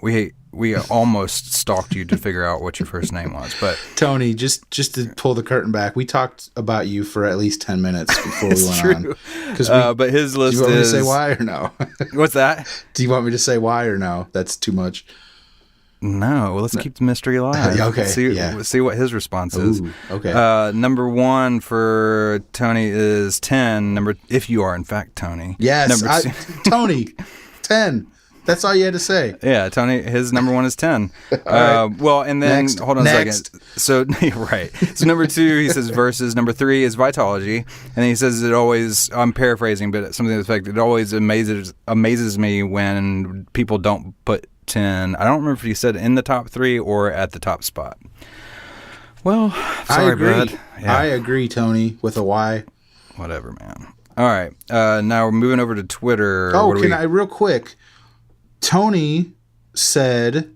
S2: we almost stalked you to figure out what your first name was, but
S3: Tony, just to pull the curtain back, we talked about you for at least 10 minutes before we went on.
S2: But his list
S3: do you want me to
S2: is...
S3: say why or no?
S2: What's that?
S3: Do you want me to say why or no? That's too much.
S2: No, well, let's keep the mystery alive.
S3: Okay,
S2: see what his response is.
S3: Ooh, okay.
S2: Number 1 for Tony is 10. If you are in fact Tony.
S3: Yes, Tony, 10. That's all you had to say.
S2: Yeah, Tony, his number 1 is 10.
S3: Right.
S2: Well, and then,
S3: Next.
S2: hold on a second. So, right. So, number 2, he says Versus. Number 3 is Vitology. And he says it always, I'm paraphrasing, but something to the effect, it always amazes me when people don't put 10. I don't remember if he said in the top 3 or at the top spot. Well, sorry,
S3: I agree.
S2: bud. Yeah.
S3: I agree, Tony, with a Y.
S2: Whatever, man. All right. Now we're moving over to Twitter.
S3: Oh, I real quick? Tony said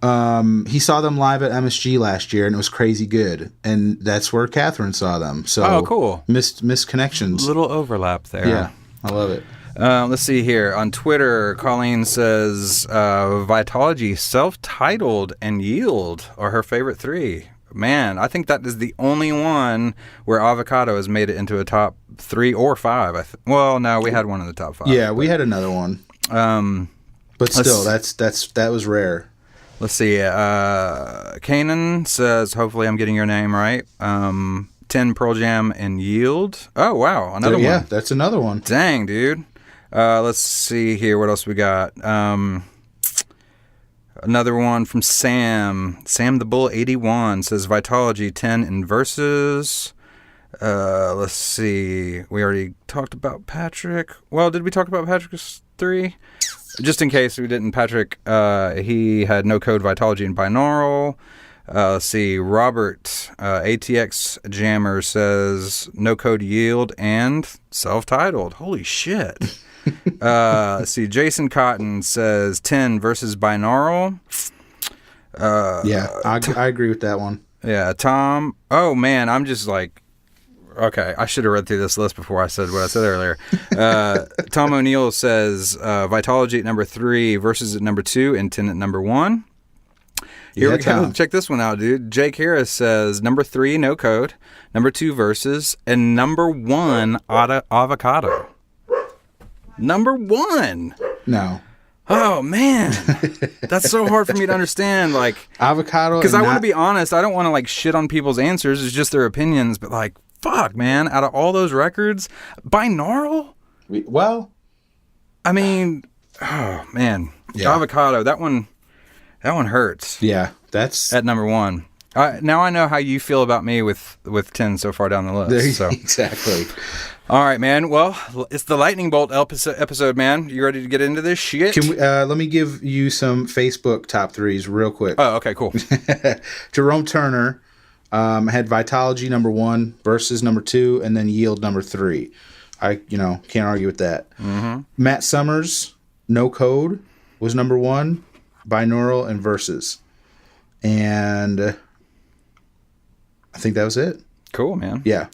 S3: he saw them live at MSG last year and it was crazy good, and that's where Catherine saw them. So
S2: cool.
S3: Missed connections.
S2: Little overlap there.
S3: Yeah, I love it.
S2: Let's see here on Twitter. Colleen says Vitology, Self-Titled, and Yield are her favorite 3. Man, I think that is the only one where Avocado has made it into a top 3 or 5. Well, no, we had one in the top 5.
S3: Yeah, we had another one. But still, that was rare.
S2: Let's see. Kanan says, hopefully I'm getting your name right. 10 Pearl Jam and Yield. Oh, wow. Another one.
S3: Yeah, that's another one.
S2: Dang, dude. Let's see here. What else we got? Another one from Sam. Sam the Bull 81 says Vitology 10 in Versus. Let's see. We already talked about Patrick. Well, did we talk about Patrick's 3? Just in case we didn't, Patrick, he had No Code, Vitology, and Binaural. Let's see. Robert, ATX Jammer says No Code, Yield, and Self-Titled. Holy shit. Let's see. Jason Cotton says 10 Versus Binaural.
S3: I agree with that one.
S2: Yeah, Tom. Oh, man, I'm just like... Okay, I should have read through this list before I said what I said earlier. Tom O'Neill says Vitology at number 3, Versus at number 2, and 10 at number 1. Here we go.
S3: Tom.
S2: Check this one out, dude. Jake Harris says number 3, No Code, number 2, Versus, and number 1, Avocado. Number 1.
S3: No.
S2: Oh, man. That's so hard for me to understand. Like,
S3: Avocado.
S2: Because I want to be honest. I don't want to, like, shit on people's answers. It's just their opinions. But, like, fuck, man. Out of all those records, Binaural?
S3: Well,
S2: I mean, Oh man,
S3: Yeah.
S2: avocado. That one hurts.
S3: Yeah, that's
S2: At number one. Now I know how you feel about me with 10 so far down the list. So.
S3: exactly.
S2: All right, man. Well, it's the lightning bolt episode, man. You ready to get into this shit?
S3: Can we, let me give you some Facebook top threes real quick.
S2: Oh, okay, cool.
S3: Jerome Turner had Vitology number 1, Versus number 2, and then Yield number 3. I can't argue with that.
S2: Mm-hmm.
S3: Matt Summers, No Code was number 1, Binaural and Versus. And I think that was it.
S2: Cool, man.
S3: Yeah.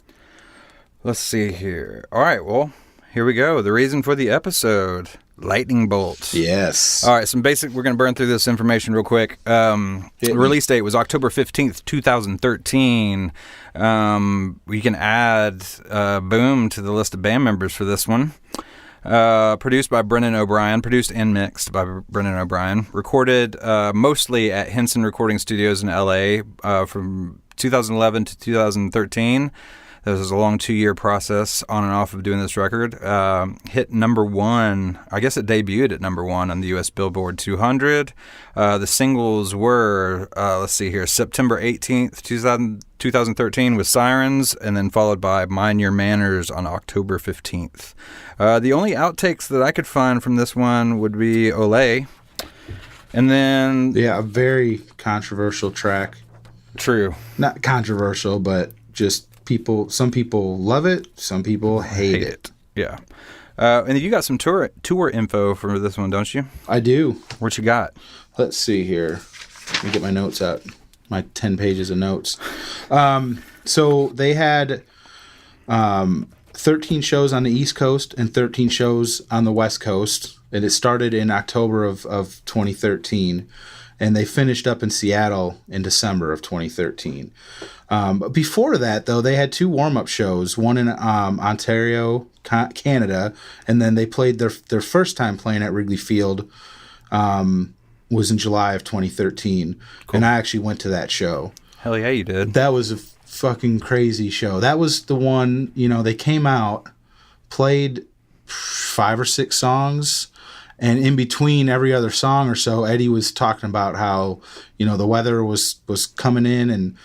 S2: Let's see here. All right, well, here we go. The reason for the episode. Lightning bolts.
S3: Yes.
S2: All right, we're going to burn through this information real quick. The release date was October 15th, 2013. We can add Boom to the list of band members for this one. Produced and mixed by Brendan O'Brien. Recorded mostly at Henson Recording Studios in LA from 2011 to 2013. This was a long 2-year process on and off of doing this record. Hit number 1. I guess it debuted at number 1 on the U.S. Billboard 200. The singles were, let's see here, September 18th, 2013 with Sirens, and then followed by Mind Your Manners on October 15th. The only outtakes that I could find from this one would be Olé. And then...
S3: Yeah, a very controversial track.
S2: True.
S3: Not controversial, but just... some people love it, some people hate it.
S2: Yeah. And you got some tour info for this one, don't you?
S3: I do.
S2: What you got?
S3: Let's see here. Let me get my notes out. My 10 pages of notes. So they had 13 shows on the East Coast and 13 shows on the West Coast. And it started in October of 2013. And they finished up in Seattle in December of 2013. But before that, though, they had 2 warm-up shows, one in Ontario, Canada, and then they played their first time playing at Wrigley Field was in July of 2013. Cool. And I actually went to that show.
S2: Hell yeah, you did.
S3: That was a fucking crazy show. That was the one, they came out, played 5 or 6 songs, and in between every other song or so, Eddie was talking about how, the weather was coming in, and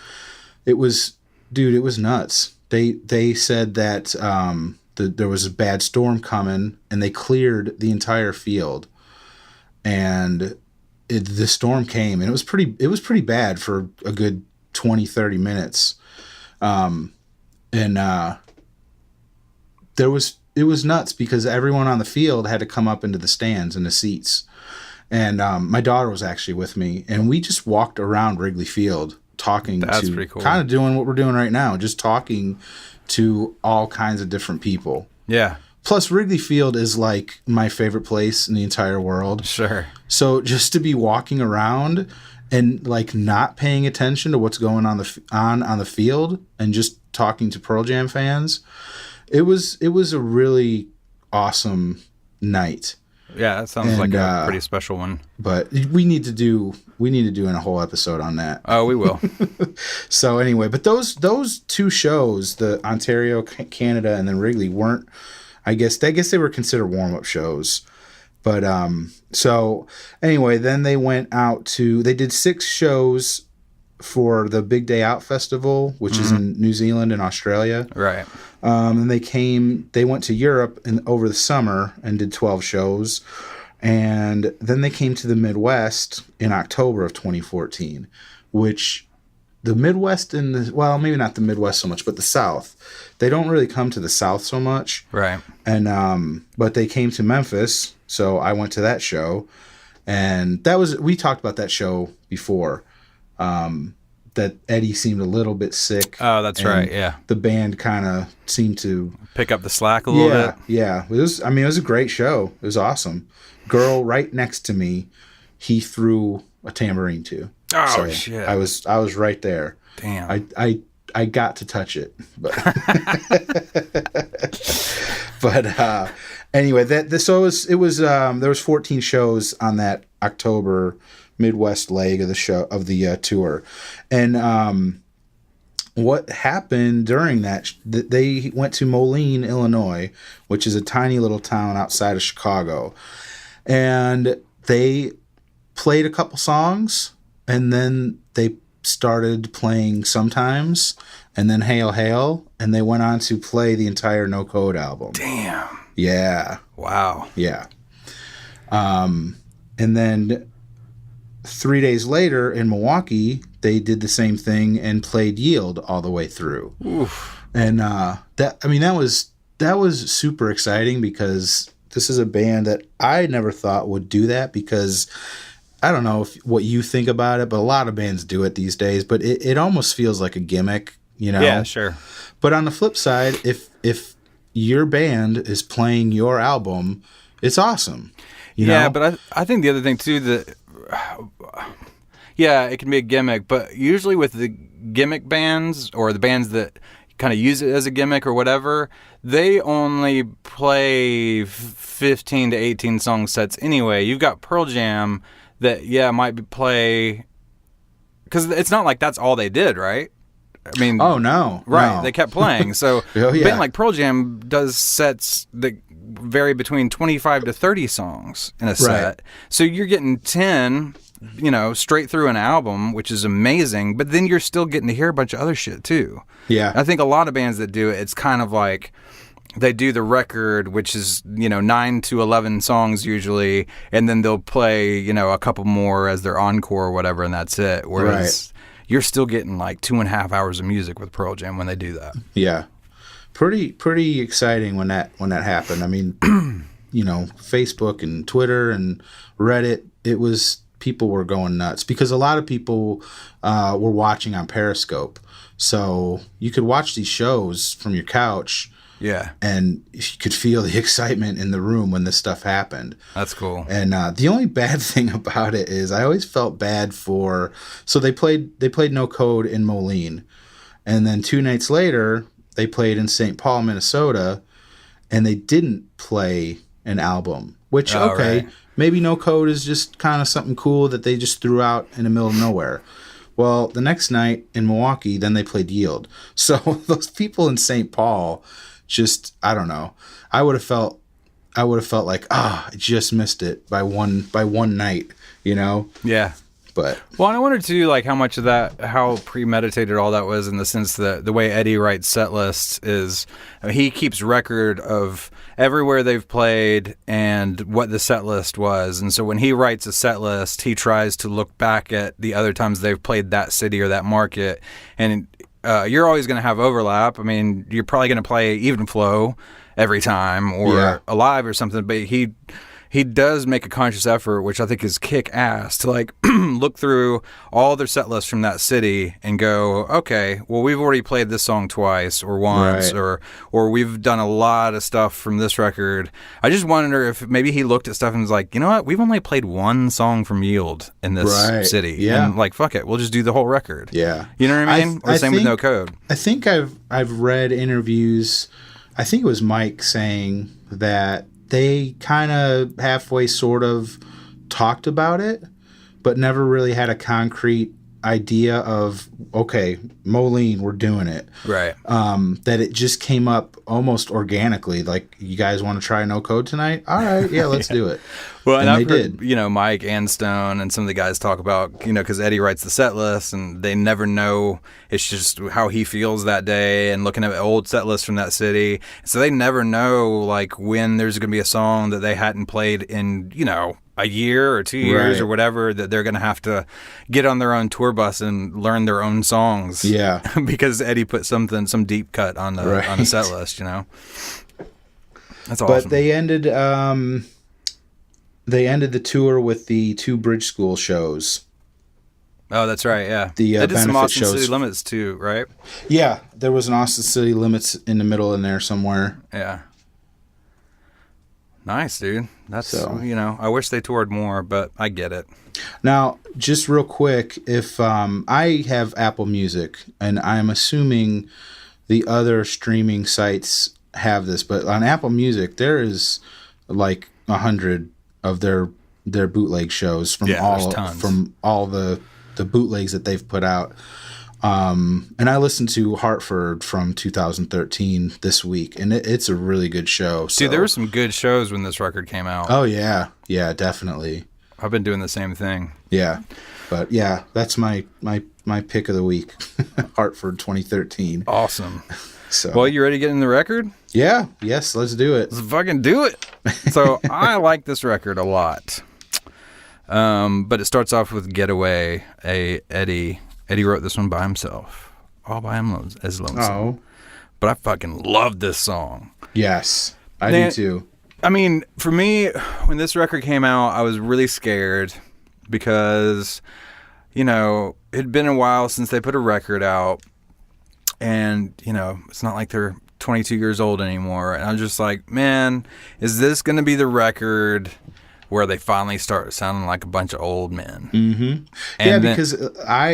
S3: it was nuts. They said that there was a bad storm coming, and they cleared the entire field, and the storm came, and it was pretty bad for a good 20-30 minutes, it was nuts because everyone on the field had to come up into the stands and the seats. And my daughter was actually with me, and we just walked around Wrigley Field talking. That's pretty cool. Kind of doing what we're doing right now, just talking to all kinds of different people.
S2: Yeah.
S3: Plus, Wrigley Field is like my favorite place in the entire world.
S2: Sure.
S3: So just to be walking around and like not paying attention to what's going on the field and just talking to Pearl Jam fans, it was a really awesome night.
S2: Yeah, that sounds like a pretty special one.
S3: But we need to do a whole episode on that.
S2: Oh, we will.
S3: So anyway, but those 2 shows, the Ontario, Canada, and then Wrigley, weren't. I guess they were considered warm-up shows. But so anyway, then they went out they did 6 shows for the Big Day Out Festival, which is in New Zealand and Australia.
S2: Right.
S3: And they went to Europe over the summer and did 12 shows. And then they came to the Midwest in October of 2014, which the Midwest maybe not the Midwest so much, but the South. They don't really come to the South so much.
S2: Right.
S3: And, but they came to Memphis. So I went to that show, and we talked about that show before. That Eddie seemed a little bit sick.
S2: Oh, that's right. Yeah.
S3: The band kind of seemed to
S2: pick up the slack a little bit.
S3: Yeah. It was a great show. It was awesome. Girl right next to me, he threw a tambourine to.
S2: Oh,
S3: so
S2: shit.
S3: I was right there.
S2: Damn.
S3: I got to touch it, but but anyway, so it was there was 14 shows on that October Midwest leg of the tour, and what happened during that? They went to Moline, Illinois, which is a tiny little town outside of Chicago, And they played a couple songs, and then they started playing Sometimes, and then Hail Hail, and they went on to play the entire No Code album.
S2: Damn.
S3: Yeah.
S2: Wow.
S3: Yeah. And then 3 days later in Milwaukee, they did the same thing and played Yield all the way through.
S2: Oof.
S3: And that was super exciting, because this is a band that I never thought would do that, because I don't know what you think about it, but a lot of bands do it these days, but it almost feels like a gimmick, you know?
S2: Yeah, sure.
S3: But on the flip side, if your band is playing your album, it's awesome. You know?
S2: But I think the other thing too, that it can be a gimmick, but usually with the gimmick bands, or the bands that kind of use it as a gimmick or whatever, they only play 15 to 18 song sets anyway. You've got Pearl Jam that might play, because it's not like that's all they did, right? I mean,
S3: oh no,
S2: right?
S3: no.
S2: They kept playing. So
S3: Oh, yeah.
S2: a band like Pearl Jam does sets that vary between 25 to 30 songs in a set.
S3: Right.
S2: So you're getting 10, straight through an album, which is amazing. But then you're still getting to hear a bunch of other shit too.
S3: Yeah,
S2: I think a lot of bands that do it, it's kind of like they do the record, which is 9 to 11 songs usually, and then they'll play a couple more as their encore or whatever, and that's it. Whereas you're still getting like 2.5 hours of music with Pearl Jam when they do that.
S3: Yeah, pretty exciting when that happened. I mean, Facebook and Twitter and Reddit, people were going nuts, because a lot of people were watching on Periscope, so you could watch these shows from your couch.
S2: Yeah.
S3: And you could feel the excitement in the room when this stuff happened.
S2: That's cool.
S3: And the only bad thing about it is I always felt bad for... So they played No Code in Moline. And then 2 nights later, they played in St. Paul, Minnesota. And they didn't play an album. Which, okay,
S2: right.
S3: Maybe No Code is just kind of something cool that they just threw out in the middle of nowhere. Well, the next night in Milwaukee, then they played Yield. So those people in St. Paul... just, I don't know. I would have felt like, I just missed it by one night,
S2: Yeah.
S3: But
S2: well, and I wondered too, like how premeditated all that was, in the sense that the way Eddie writes set lists is, he keeps record of everywhere they've played and what the set list was. And so when he writes a set list, he tries to look back at the other times they've played that city or that market. And you're always going to have overlap. I mean, you're probably going to play Even Flow every time, or Alive or something, but he does make a conscious effort, which I think is kick ass, to like look through all their set lists from that city and go, okay, well, we've already played this song twice or once,
S3: Right.
S2: or we've done a lot of stuff from this record. I just wonder if maybe he looked at stuff and was like, you know what, we've only played one song from Yield in this city.
S3: Yeah.
S2: And like, fuck it, we'll just do the whole record.
S3: yeah.
S2: You know what I mean? Or same with No Code.
S3: I think I've read interviews, I think it was Mike saying that they kind of halfway sort of talked about it, but never really had a concrete idea of, okay, Moline, we're doing it.
S2: Right.
S3: That it just came up almost organically. Like, you guys want to try No Code tonight? All right, yeah, let's do it.
S2: Well, and
S3: they
S2: I've heard,
S3: did.
S2: Mike and Stone and some of the guys talk about, because Eddie writes the set list and they never know. It's just how he feels that day and looking at old set lists from that city. So they never know, like, when there's going to be a song that they hadn't played in, a year or 2 years
S3: Right.
S2: or whatever, that they're going to have to get on their own tour bus and learn their own songs.
S3: Yeah.
S2: Because Eddie put some deep cut on the set list, That's awesome.
S3: But they ended the tour with the 2 Bridge School shows.
S2: Oh, that's right, yeah.
S3: The
S2: they did some
S3: benefit
S2: Austin
S3: shows.
S2: City Limits too, right?
S3: Yeah, there was an Austin City Limits in the middle in there somewhere.
S2: Yeah. Nice, dude. That's,
S3: So.
S2: I wish they toured more, but I get it.
S3: Now, just real quick, if I have Apple Music, and I'm assuming the other streaming sites have this, but on Apple Music, there is like 100 of their bootleg shows from
S2: Yeah, there's tons.
S3: all the bootlegs that they've put out. And I listened to Hartford from 2013 this week, and it's a really good show.
S2: Dude, there were some good shows when this record came out.
S3: Oh, yeah. Yeah, definitely.
S2: I've been doing the same thing.
S3: Yeah. But, yeah, that's my pick of the week. Hartford 2013.
S2: Awesome.
S3: So,
S2: well, you ready to get in the record?
S3: Yeah. Yes, let's do it.
S2: Let's fucking do it. So I like this record a lot. But it starts off with Getaway, Eddie. Eddie wrote this one by himself, all by him as lonesome.
S3: Oh.
S2: But I fucking love this song.
S3: Yes, I do too.
S2: I mean, for me, when this record came out, I was really scared because, you know, it had been a while since they put a record out. And, you know, it's not like they're 22 years old anymore. And I was just like, man, is this going to be the record where they finally start sounding like a bunch of old men?
S3: Mm-hmm. Yeah, because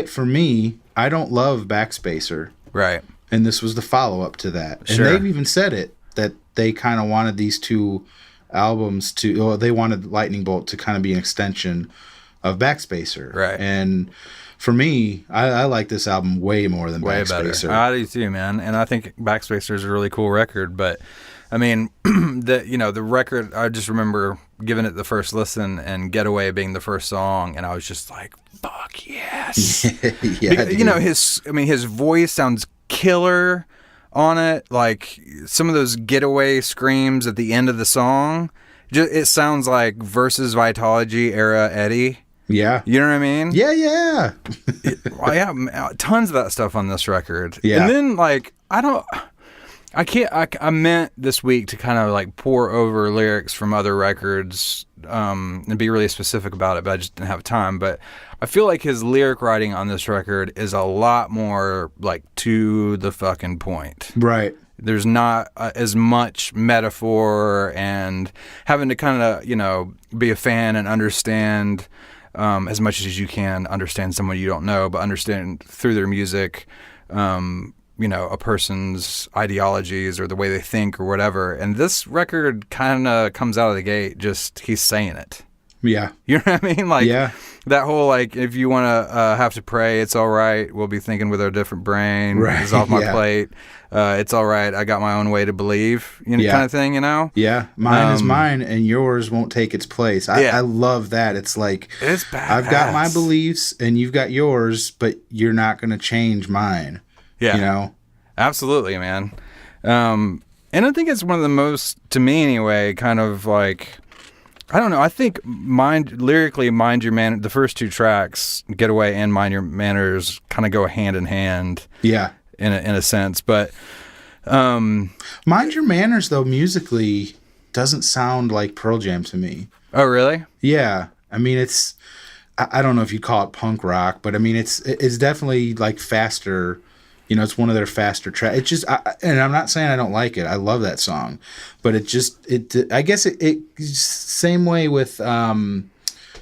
S3: for me, I don't love Backspacer.
S2: Right.
S3: And this was the follow-up to that.
S2: Sure.
S3: And they've even said it, that they kind of wanted these two albums they wanted Lightning Bolt to kind of be an extension of Backspacer.
S2: Right.
S3: And for me, I like this album way more than
S2: Way
S3: Backspacer.
S2: better. I do too, man. And I think Backspacer is a really cool record, but I mean, the record, I just remember giving it the first listen and Getaway being the first song, and I was just like, fuck yes.
S3: Yeah,
S2: you know, his voice sounds killer on it. Like some of those Getaway screams at the end of the song, it sounds like Versus Vitology era Eddie.
S3: Yeah.
S2: You know what I mean?
S3: Yeah, yeah.
S2: Yeah, tons of that stuff on this record.
S3: Yeah.
S2: And then, like, I meant this week to kind of like pour over lyrics from other records and be really specific about it, but I just didn't have time. But I feel like his lyric writing on this record is a lot more like to the fucking point.
S3: Right.
S2: There's not as much metaphor and having to kind of, you know, be a fan and understand as much as you can understand someone you don't know, but understand through their music, you know, a person's ideologies or the way they think or whatever. And this record kind of comes out of the gate just he's saying it.
S3: Yeah.
S2: You know what I mean? Like,
S3: yeah.
S2: That whole, like, if you want to have to pray, it's all right. We'll be thinking with our different brain.
S3: Right.
S2: It's off my
S3: Yeah.
S2: plate. It's all right. I got my own way to believe, you know, kind of thing, you know?
S3: Yeah. Mine is mine and yours won't take its place. I love that. It's like,
S2: it's badass.
S3: I've got my beliefs and you've got yours, but you're not going to change mine.
S2: Yeah.
S3: You know?
S2: Absolutely, man. And I think it's one of the most, to me anyway, kind of like, I don't know. I think lyrically, Mind Your Manners, the first two tracks, Getaway and Mind Your Manners, kind of go hand in hand.
S3: Yeah.
S2: In a sense. But
S3: Mind Your Manners, though, musically doesn't sound like Pearl Jam to me.
S2: Oh, really?
S3: Yeah. I mean, it's, I don't know if you call it punk rock, but I mean, it's definitely like faster. You know, it's one of their faster tracks. It's just, and I'm not saying I don't like it. I love that song, but I guess it same way with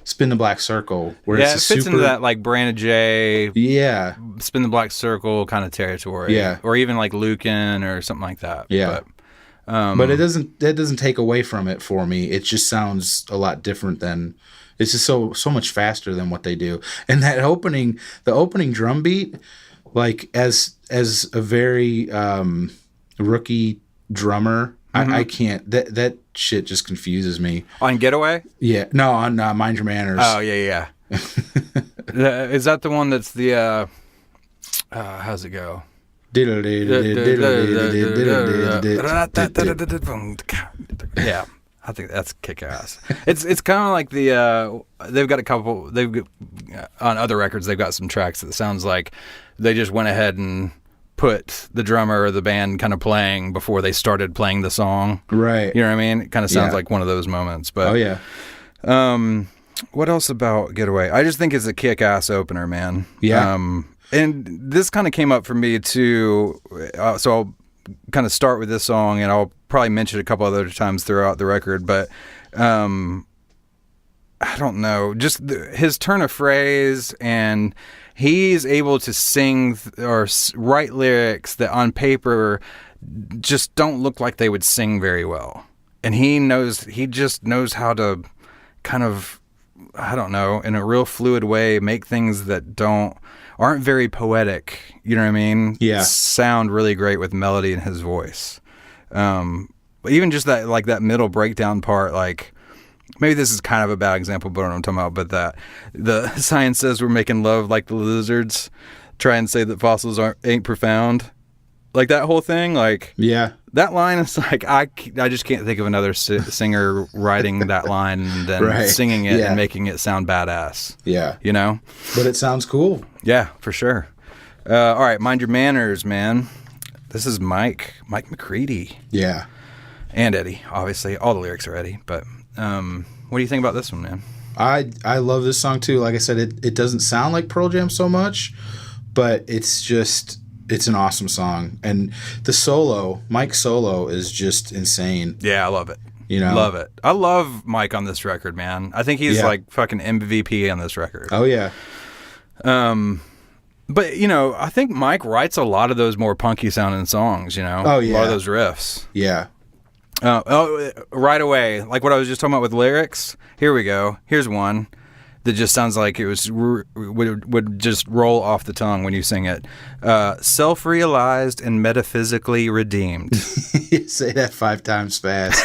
S3: Spin the Black Circle, where
S2: it fits into that like Brandon J.
S3: Yeah.
S2: Spin the Black Circle kind of territory.
S3: Yeah.
S2: Or even like Lucan or something like that.
S3: Yeah. But that doesn't take away from it for me. It just sounds a lot different than. It's just so much faster than what they do. And the opening drum beat. Like as a very rookie drummer, I can't. That shit just confuses me.
S2: On Getaway?
S3: Yeah, no, on Mind Your Manners.
S2: Oh yeah. Is that the one that's the? How's it go? Yeah. I think that's kick-ass. It's kind of like they've got a couple, on other records, they've got some tracks that sounds like they just went ahead and put the drummer or the band kind of playing before they started playing the song.
S3: Right.
S2: You know what I mean? It kind of sounds like one of those moments. But,
S3: oh, yeah.
S2: What else about Getaway? I just think it's a kick-ass opener, man.
S3: Yeah.
S2: And this kind of came up for me, too. So I'll kind of start with this song, and I'll probably mention it a couple other times throughout the record, but I don't know, just his turn of phrase, and he's able to sing or write lyrics that on paper just don't look like they would sing very well, and he just knows how to kind of I don't know, in a real fluid way, make things that aren't very poetic, you know what I mean?
S3: Yeah.
S2: Sound really great with melody in his voice. But even just that, like that middle breakdown part, like maybe this is kind of a bad example, but I don't know what I'm talking about, but that the science says we're making love like the lizards, try and say that fossils ain't profound. Like that whole thing, like
S3: Yeah.
S2: that line is like, I just can't think of another singer writing that line and then
S3: Right.
S2: singing it
S3: Yeah.
S2: and making it sound badass.
S3: Yeah.
S2: You know?
S3: But it sounds cool.
S2: Yeah, for sure. All right, Mind Your Manners, man. This is Mike McCready.
S3: Yeah.
S2: And Eddie, obviously. All the lyrics are Eddie. But what do you think about this one, man?
S3: I love this song too. Like I said, it doesn't sound like Pearl Jam so much, but it's an awesome song. And the Mike's solo is just insane.
S2: Yeah, I love it.
S3: You know?
S2: Love it. I love Mike on this record, man. I think he's like fucking MVP on this record.
S3: Oh, yeah.
S2: But, you know, I think Mike writes a lot of those more punky sounding songs, you know?
S3: Oh, yeah.
S2: A lot of those riffs.
S3: Yeah.
S2: Right away, like what I was just talking about with lyrics. Here we go. Here's one that just sounds like it would just roll off the tongue when you sing it. Self-realized and metaphysically redeemed.
S3: Say that 5 times fast.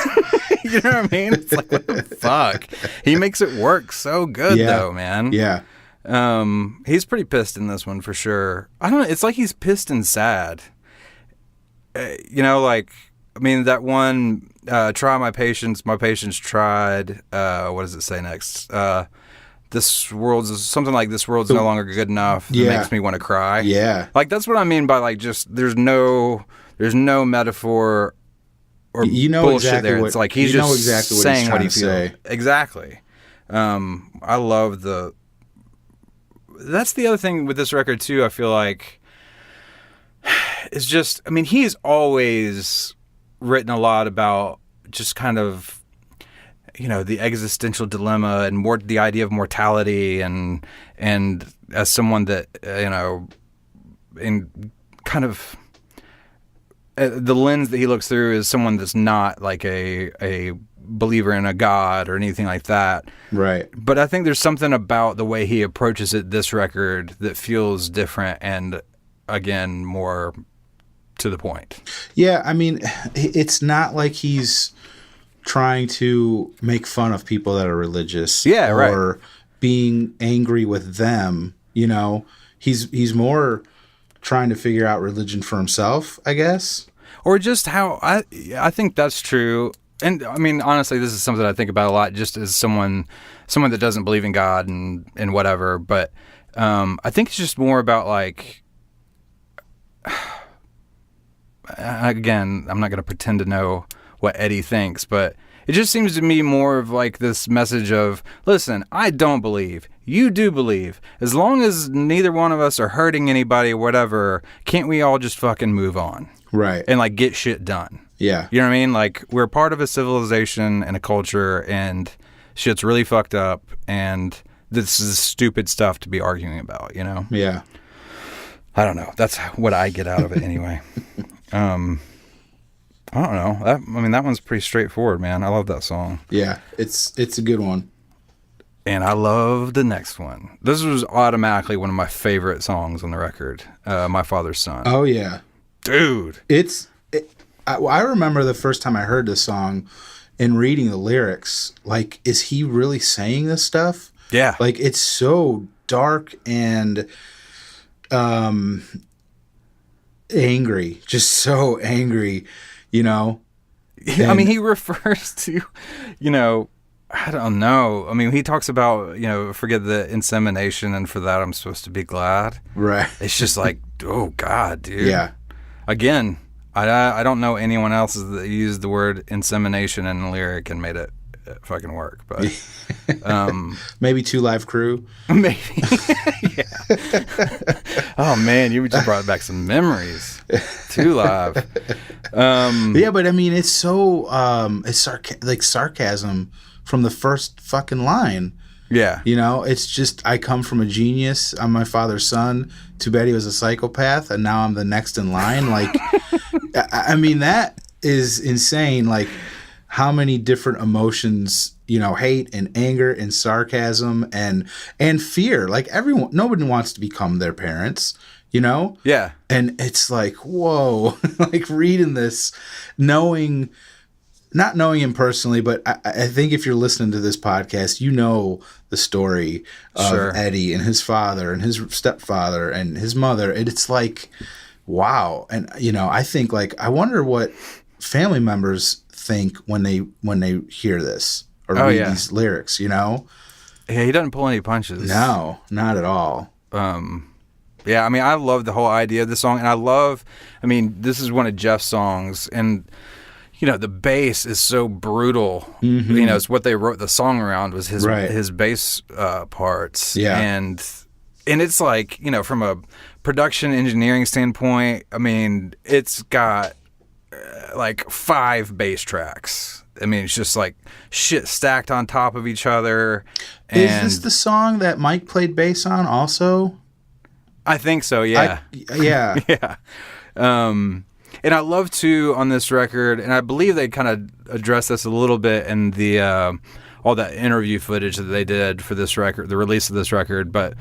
S2: You know what I mean? It's like, what the fuck? He makes it work so good, though, man.
S3: Yeah.
S2: He's pretty pissed in this one for sure. I don't know. It's like he's pissed and sad. You know, like, I mean, that one, try my patience tried. What does it say next? This world's something like this world's no longer good enough. It makes me want to cry.
S3: Yeah.
S2: Like, that's what I mean by like, just, there's no metaphor or
S3: you know
S2: bullshit
S3: exactly
S2: there.
S3: what,
S2: it's like, he's
S3: you
S2: just
S3: know exactly what
S2: saying
S3: he's
S2: what he
S3: trying to
S2: feels.
S3: say.
S2: Exactly. I love that's the other thing with this record too, I feel like, is just, I mean, he's always written a lot about just kind of, you know, the existential dilemma and more the idea of mortality and as someone that, you know, in kind of the lens that he looks through is someone that's not like a believer in a god or anything like that.
S3: Right.
S2: But I think there's something about the way he approaches it, this record, that feels different and, again, more to the point.
S3: Yeah, I mean, it's not like he's trying to make fun of people that are religious.
S2: Yeah, right.
S3: Or being angry with them, you know. He's more trying to figure out religion for himself, I guess.
S2: Or just how, I think that's true. And I mean, honestly, this is something I think about a lot, just as someone that doesn't believe in God and whatever. But I think it's just more about like, again, I'm not going to pretend to know what Eddie thinks, but it just seems to me more of like this message of, listen, I don't believe. You do believe. As long as neither one of us are hurting anybody or whatever, can't we all just fucking move on?
S3: Right.
S2: And like get shit done.
S3: Yeah.
S2: You know what I mean? Like, we're part of a civilization and a culture, and shit's really fucked up, and this is stupid stuff to be arguing about, you know?
S3: Yeah.
S2: I don't know. That's what I get out of it anyway. I don't know. That one's pretty straightforward, man. I love that song.
S3: Yeah. It's a good one.
S2: And I love the next one. This was automatically one of my favorite songs on the record, My Father's Son.
S3: Oh, yeah.
S2: Dude.
S3: I remember the first time I heard this song and reading the lyrics, like, is he really saying this stuff?
S2: Yeah.
S3: Like, it's so dark and angry, just so angry, you know?
S2: I mean, he refers to, you know, I don't know. I mean, he talks about, you know, forget the insemination, and for that I'm supposed to be glad.
S3: Right.
S2: It's just like, oh, God, dude.
S3: Yeah.
S2: Again, I don't know anyone else that used the word insemination in a lyric and made it fucking work, but
S3: Maybe 2 Live Crew.
S2: maybe. Yeah. Oh man, you just brought back some memories. 2 Live.
S3: Yeah, but I mean, it's so it's sarcasm from the first fucking line.
S2: Yeah.
S3: You know, it's just, I come from a genius. I'm my father's son. Too bad he was a psychopath, and now I'm the next in line. Like, I mean, that is insane. Like, how many different emotions, hate and anger and sarcasm and fear. Like nobody wants to become their parents,
S2: Yeah.
S3: And it's like, whoa, like reading this, not knowing him personally, but I think if you're listening to this podcast, the story of Eddie and his father and his stepfather and his mother. And it's like, wow. And, I think I wonder what family members think when they hear this or read these lyrics,
S2: Yeah, he doesn't pull any punches.
S3: No, not at all.
S2: Yeah, I mean, I love the whole idea of the song, and this is one of Jeff's songs, and the bass is so brutal. Mm-hmm. It's what they wrote the song around was his bass parts.
S3: Yeah.
S2: And it's like, from a production engineering standpoint, I mean, it's got like 5 bass tracks. I mean, it's just like shit stacked on top of each other. And
S3: is this the song that Mike played bass on also?
S2: I think so, yeah.
S3: Yeah.
S2: Yeah. And I love to on this record, and I believe they kind of addressed this a little bit in the all that interview footage that they did for this record, the release of this record. But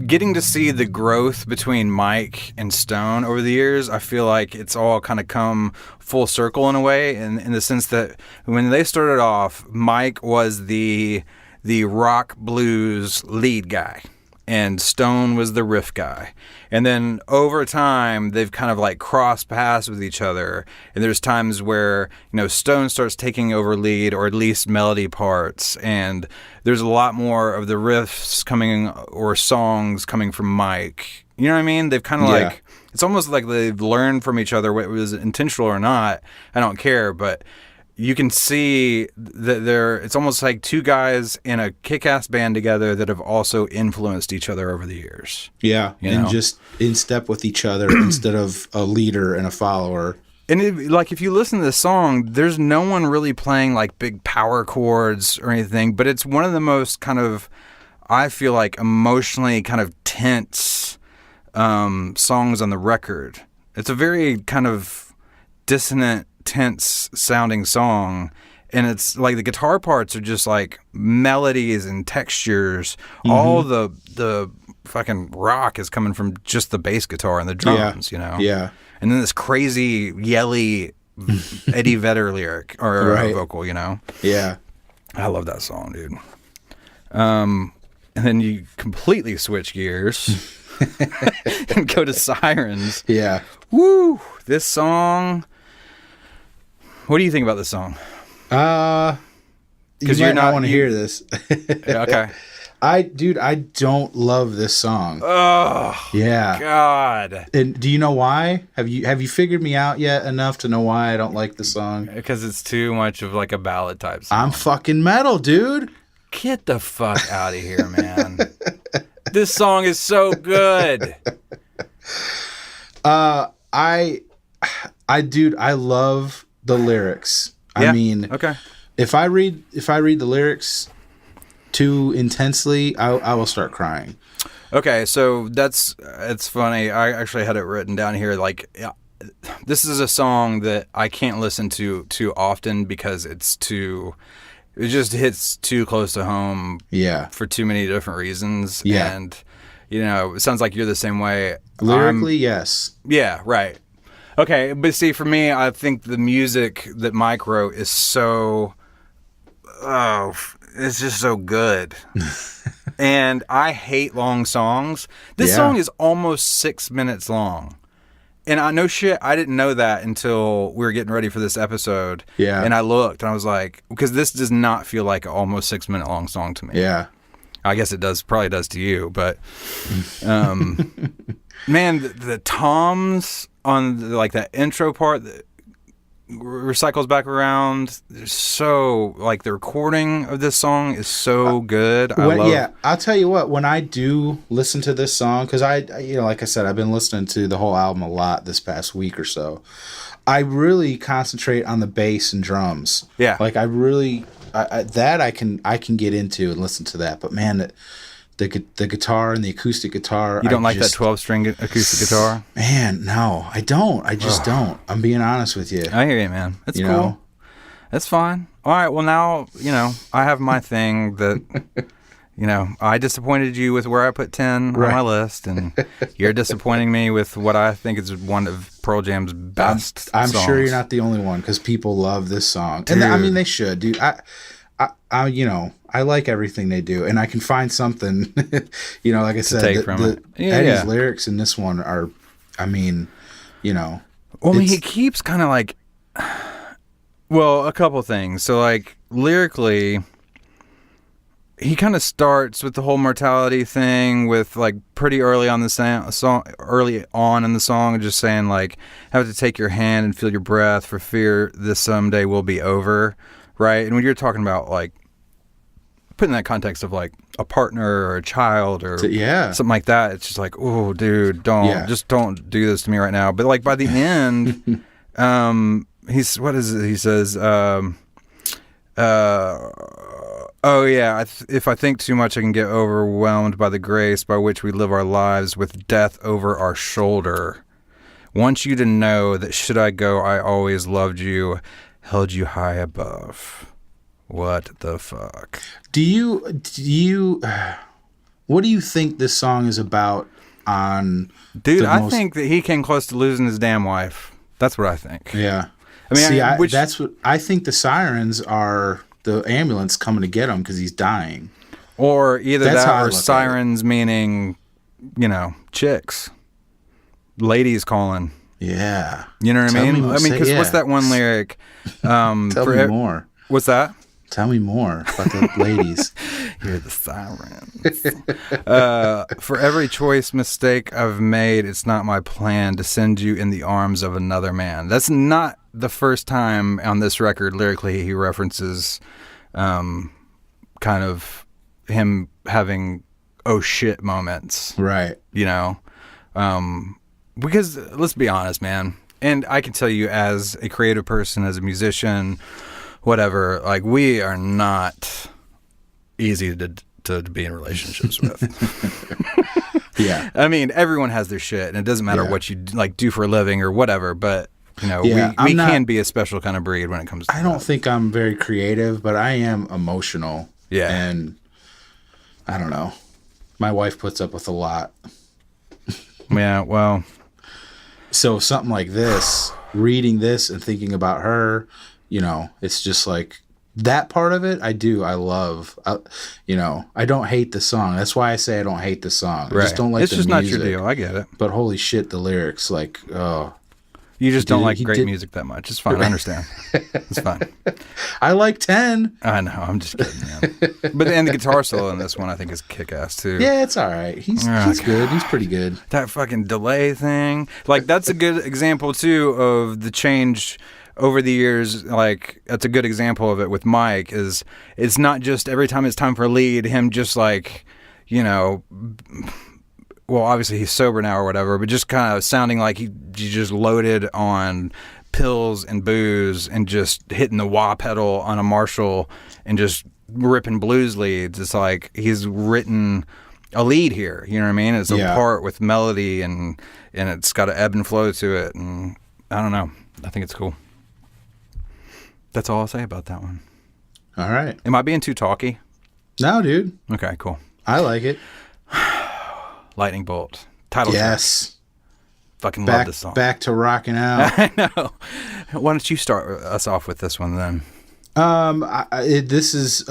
S2: getting to see the growth between Mike and Stone over the years, I feel like it's all kind of come full circle in a way, in the sense that when they started off, Mike was the rock blues lead guy, and Stone was the riff guy. And then over time, they've kind of like crossed paths with each other. And there's times where, Stone starts taking over lead or at least melody parts. And there's a lot more of the riffs coming or songs coming from Mike. You know what I mean? They've kind of like, it's almost like they've learned from each other, whether it was intentional or not. I don't care, but you can see that it's almost like 2 guys in a kick-ass band together that have also influenced each other over the years.
S3: Yeah, and just in step with each other instead of a leader and a follower. And
S2: if you listen to this song, there's no one really playing like big power chords or anything, but it's one of the most kind of, I feel like, emotionally kind of tense songs on the record. It's a very kind of dissonant, tense sounding song, and it's like the guitar parts are just like melodies and textures. Mm-hmm. All the fucking rock is coming from just the bass guitar and the drums.
S3: Yeah.
S2: And then this crazy yelly Eddie Vedder lyric or vocal.
S3: Yeah,
S2: I love that song, dude. And then you completely switch gears and go to Sirens.
S3: Yeah.
S2: Woo! This song. What do you think about this song?
S3: Because you might not want to hear this.
S2: Okay.
S3: I don't love this song.
S2: Oh,
S3: yeah.
S2: God.
S3: And do you know why? Have you figured me out yet enough to know why I don't like the song?
S2: Because it's too much of like a ballad type song.
S3: I'm fucking metal, dude.
S2: Get the fuck out of here, man. This song is so good.
S3: I love the lyrics.
S2: Yeah.
S3: I mean,
S2: okay.
S3: If I read the lyrics too intensely, I will start crying.
S2: Okay, so it's funny. I actually had it written down here. Like, this is a song that I can't listen to too often because it just hits too close to home. Yeah. For too many different reasons. Yeah. And it sounds like you're the same way.
S3: Lyrically, yes.
S2: Yeah. Right. Okay, but see, for me, I think the music that Mike wrote is it's just so good. And I hate long songs. This song is almost 6 minutes long. And I know shit, I didn't know that until we were getting ready for this episode. Yeah. And I looked and I was like, because this does not feel like an almost 6 minute long song to me. Yeah. I guess it probably does to you, but man, the toms on that intro part that recycles back around, so like the recording of this song is so good. I'll tell you what, when I do listen to this song, because I like I said, I've been listening to the whole album a lot this past week or so, I really concentrate on the bass and drums. Yeah, like I really I can get into and listen to that, but man,
S3: the guitar and the acoustic guitar.
S2: You don't like that 12-string acoustic guitar?
S3: Man, no, I don't. I just don't. I'm being honest with you.
S2: I hear you, man. It's
S3: You
S2: cool.
S3: know?
S2: That's fine. All right. Well, now, I have my thing that, I disappointed you with where I put 10 on my list, and you're disappointing me with what I think is one of Pearl Jam's best
S3: I'm
S2: songs.
S3: sure you're not the only one, because people love this song.
S2: Dude.
S3: And I mean, they should, dude. I like everything they do, and I can find something, like I said,
S2: take from it.
S3: Eddie's lyrics in this one are,
S2: Well, I mean, he keeps kind of like, a couple things. So, like, lyrically, he kind of starts with the whole mortality thing with, like, pretty early on the song, just saying, like, have to take your hand and feel your breath for fear this someday will be over, right? And when you're talking about, like, put in that context of like a partner or a child or something like that, it's just like, oh, dude, don't do this to me right now. But like by the end, he says, oh yeah, if I think too much, I can get overwhelmed by the grace by which we live our lives with death over our shoulder. Want you to know that should I go, I always loved you, held you high above. What the fuck? What do you think this song is about Dude, I think that he came close to losing his damn wife. That's what I think.
S3: Yeah.
S2: I mean,
S3: that's what I think. The sirens are the ambulance coming to get him because he's dying.
S2: Or either that or sirens meaning, chicks. Ladies calling.
S3: Yeah.
S2: You know what I mean? Because what's that one lyric?
S3: Tell me more.
S2: What's that?
S3: Tell me more about the ladies.
S2: Hear the sirens. For every choice mistake I've made, it's not my plan to send you in the arms of another man. That's not the first time on this record lyrically he references kind of him having oh shit moments.
S3: Right.
S2: Because let's be honest, man. And I can tell you as a creative person, as a musician, whatever, like we are not easy to be in relationships with.
S3: Yeah.
S2: I mean, everyone has their shit, and it doesn't matter what you like do for a living or whatever, but we can be a special kind of breed when it comes to
S3: I don't think I'm very creative, but I am emotional.
S2: Yeah.
S3: And I don't know. My wife puts up with a lot.
S2: Yeah, well.
S3: So something like this, reading this and thinking about her, it's just like that part of it. I love. I don't hate the song. That's why I say I don't hate the song. I just don't like the music. It's just not your deal.
S2: I get it.
S3: But holy shit, the lyrics, like, oh.
S2: You just don't like great music that much. It's fine. I understand. It's fine.
S3: I like 10.
S2: I know. I'm just kidding, man. But the guitar solo in this one, I think, is kick-ass, too.
S3: Yeah, it's all right. He's good. He's pretty good.
S2: That fucking delay thing. Like, that's a good example, too, of the change over the years. Like, that's a good example of it with Mike, is it's not just every time it's time for a lead, him just like, well, obviously he's sober now or whatever, but just kind of sounding like he just loaded on pills and booze and just hitting the wah pedal on a Marshall and just ripping blues leads. It's like he's written a lead here. You know what I mean? It's a part with melody and it's got an ebb and flow to it. And I don't know. I think it's cool. That's all I'll say about that one.
S3: All right.
S2: Am I being too talky?
S3: No, dude.
S2: Okay, cool.
S3: I like it.
S2: Lightning Bolt. Title track. Fucking love this song.
S3: Back to rocking out.
S2: I know. Why don't you start us off with this one then?
S3: This is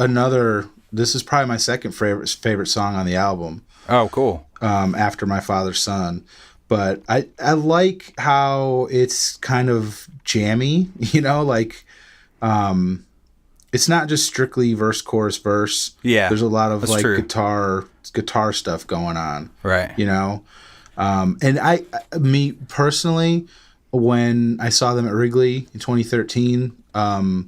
S3: probably my second favorite song on the album.
S2: Oh, cool.
S3: After My Father's Son. But I like how it's kind of jammy, it's not just strictly verse, chorus, verse.
S2: Yeah.
S3: There's a lot of like
S2: true.
S3: guitar stuff going on.
S2: Right.
S3: And me personally, when I saw them at Wrigley in 2013, I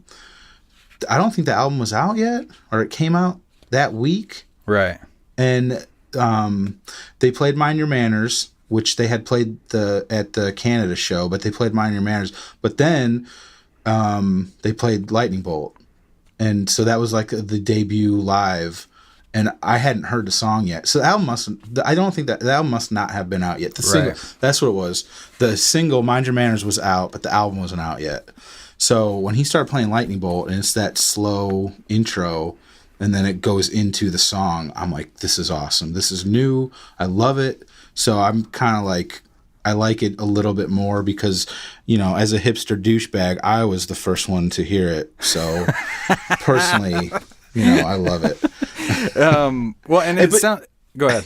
S3: don't think the album was out yet, or it came out that week.
S2: Right.
S3: And they played Mind Your Manners, which they had played at the Canada show, but they played Mind Your Manners. But then they played Lightning Bolt. And so that was like the debut live. and I hadn't heard the song yet. So the album I don't think the album must not have been out yet. The single, that's what it was. The single Mind Your Manners was out, but the album wasn't out yet. So when he started playing Lightning Bolt and it's that slow intro and then it goes into the song, I'm like, this is awesome. This is new. I love it. So I'm kind of like, I like it a little bit more because, you know, as a hipster douchebag, I was the first one to hear it. So personally, you know, I love it.
S2: Well, and it sounds... Go ahead.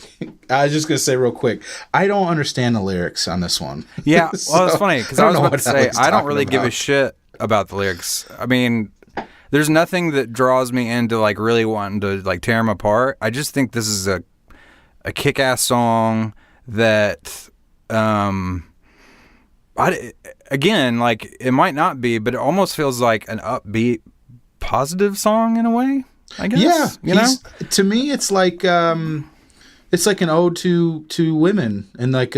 S3: I was just going to say real quick, I don't understand the lyrics on this one.
S2: Yeah, well, it's funny because I was about to say, I don't really give a shit about the lyrics. I mean, there's nothing that draws me into like really wanting to like tear them apart. I just think this is a kick-ass song that, again, like it might not be, but it almost feels like an upbeat, positive song in a way, I guess.
S3: Yeah.
S2: You know?
S3: To me, it's like an ode to women and like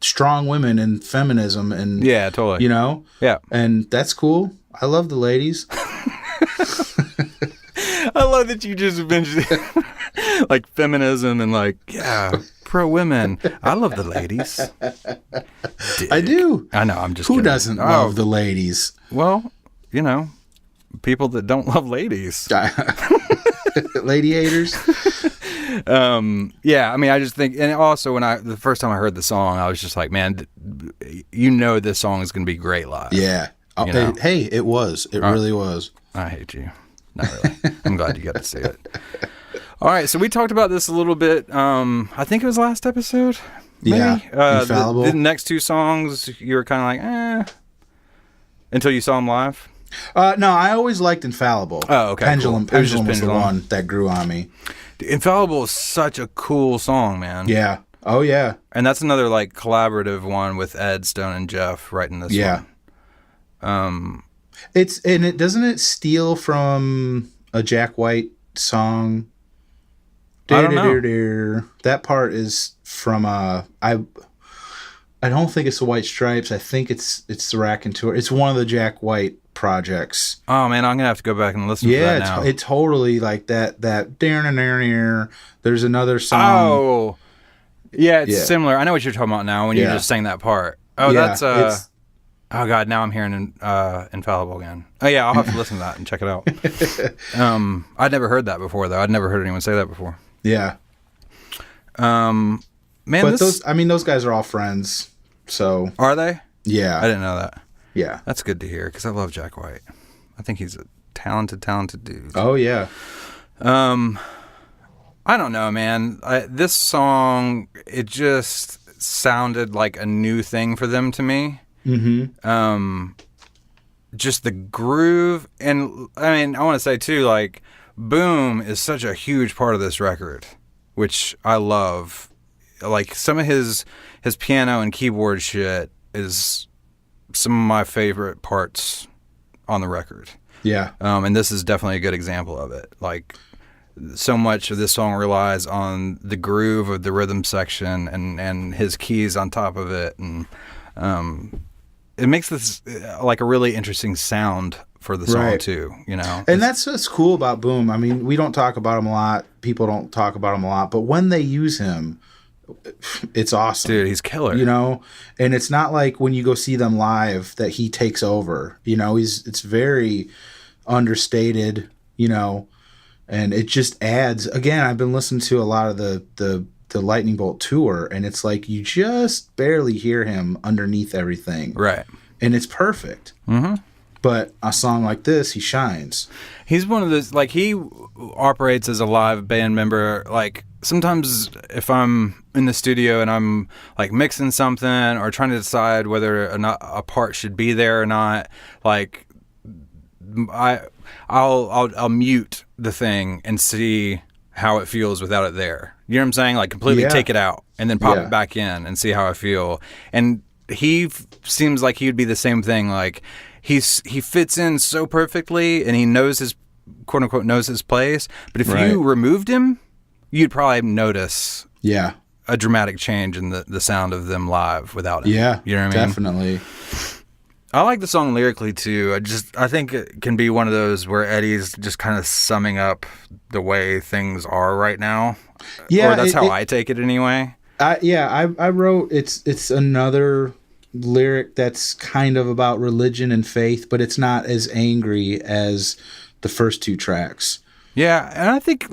S3: strong women and feminism and
S2: yeah, totally.
S3: You know?
S2: Yeah.
S3: And that's cool. I love the ladies.
S2: I love that you just mentioned like feminism and like, yeah, pro women. I love the ladies. Dick.
S3: I do.
S2: I know. I'm just
S3: Who
S2: kidding.
S3: doesn't love the ladies?
S2: Well, you know, people that don't love ladies.
S3: Lady haters.
S2: Yeah, I mean, I just think, and also when the first time I heard the song, I was just like, man, you know, this song is going to be great live.
S3: Yeah.
S2: You know?
S3: Hey, it was. It really was.
S2: I hate you. Not really. I'm glad you got to see it. All right, so we talked about this a little bit. I think it was last episode. Maybe?
S3: Yeah. Infallible.
S2: The next two songs, you were kind of like, until you saw them live.
S3: No, I always liked Infallible.
S2: Oh, okay.
S3: Pendulum.
S2: Cool.
S3: Pendulum was the one that grew on me.
S2: Dude, Infallible is such a cool song, man.
S3: Yeah. Oh, yeah.
S2: And that's another like collaborative one with Ed, Stone, and Jeff writing this one.
S3: Doesn't it steal from a Jack White song?
S2: I don't know.
S3: That part is from I don't think it's the White Stripes. I think it's the Raconteur. It's one of the Jack White projects.
S2: Oh man, I'm gonna have to go back and listen to that now.
S3: It's totally like that. There's another song.
S2: Oh, yeah, it's similar. I know what you're talking about now when you just sang that part. Oh,
S3: yeah,
S2: that's oh god, now I'm hearing Infallible again. Oh yeah, I'll have to listen to that and check it out. I'd never heard that before though. I'd never heard anyone say that before.
S3: Yeah.
S2: Man,
S3: but those guys are all friends. So
S2: are they?
S3: Yeah,
S2: I didn't know that.
S3: Yeah,
S2: that's good to hear because I love Jack White. I think he's a talented dude.
S3: Oh yeah.
S2: I don't know, man. This song, it just sounded like a new thing for them to me. Mm-hmm. Just the groove, and I mean, I want to say too, like, Boom is such a huge part of this record, which I love. Like some of his piano and keyboard shit is some of my favorite parts on the record.
S3: Yeah.
S2: And this is definitely a good example of it. Like, so much of this song relies on the groove of the rhythm section and his keys on top of it. And it makes this like a really interesting sound for the song too, you know?
S3: And that's what's cool about Boom. I mean, we don't talk about him a lot. People don't talk about him a lot. But when they use him, it's awesome.
S2: Dude, he's killer.
S3: You know? And it's not like when you go see them live that he takes over. You know, it's very understated, you know, and it just adds. Again, I've been listening to a lot of the Lightning Bolt tour, and it's like you just barely hear him underneath everything.
S2: Right.
S3: And it's perfect. Mm-hmm. But a song like this, he shines.
S2: He's one of those, like, he operates as a live band member. Like, sometimes if I'm in the studio and I'm, like, mixing something or trying to decide whether or not a part should be there or not, like, I'll mute the thing and see how it feels without it there. You know what I'm saying? Like, completely take it out and then pop it back in and see how I feel. And he seems like he would be the same thing. Like, he fits in so perfectly, and he knows his, quote unquote, knows his place. But if you removed him, you'd probably notice a dramatic change in the sound of them live without him.
S3: Yeah,
S2: you know what I mean?
S3: Definitely.
S2: I like the song lyrically too. I think it can be one of those where Eddie's just kind of summing up the way things are right now.
S3: Yeah,
S2: Or that's how I take it anyway.
S3: I wrote it's another lyric that's kind of about religion and faith, but it's not as angry as the first two tracks.
S2: Yeah, and I think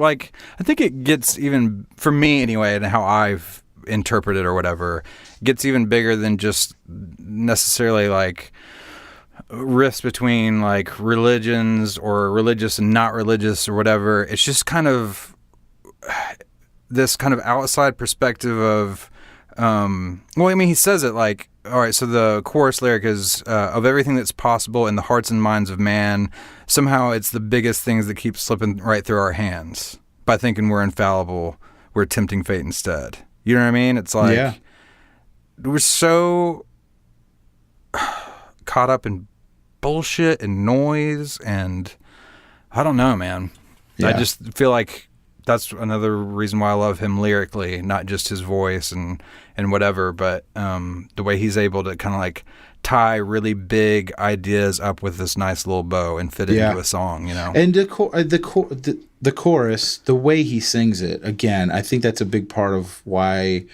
S2: it gets even, for me anyway, and how I've interpreted or whatever, gets even bigger than just necessarily like rifts between like religions or religious and not religious or whatever. It's just kind of this kind of outside perspective of, well, I mean, he says it like, all right, so the chorus lyric is, of everything that's possible in the hearts and minds of man, somehow it's the biggest things that keep slipping right through our hands. By thinking we're infallible, we're tempting fate instead. You know what I mean? It's like, we're so caught up in bullshit and noise, and I don't know, man. I just feel like that's another reason why I love him lyrically, not just his voice and whatever, but the way he's able to kind of like tie really big ideas up with this nice little bow and fit it into a song, you know?
S3: And the chorus, the way he sings it, again, I think that's a big part of why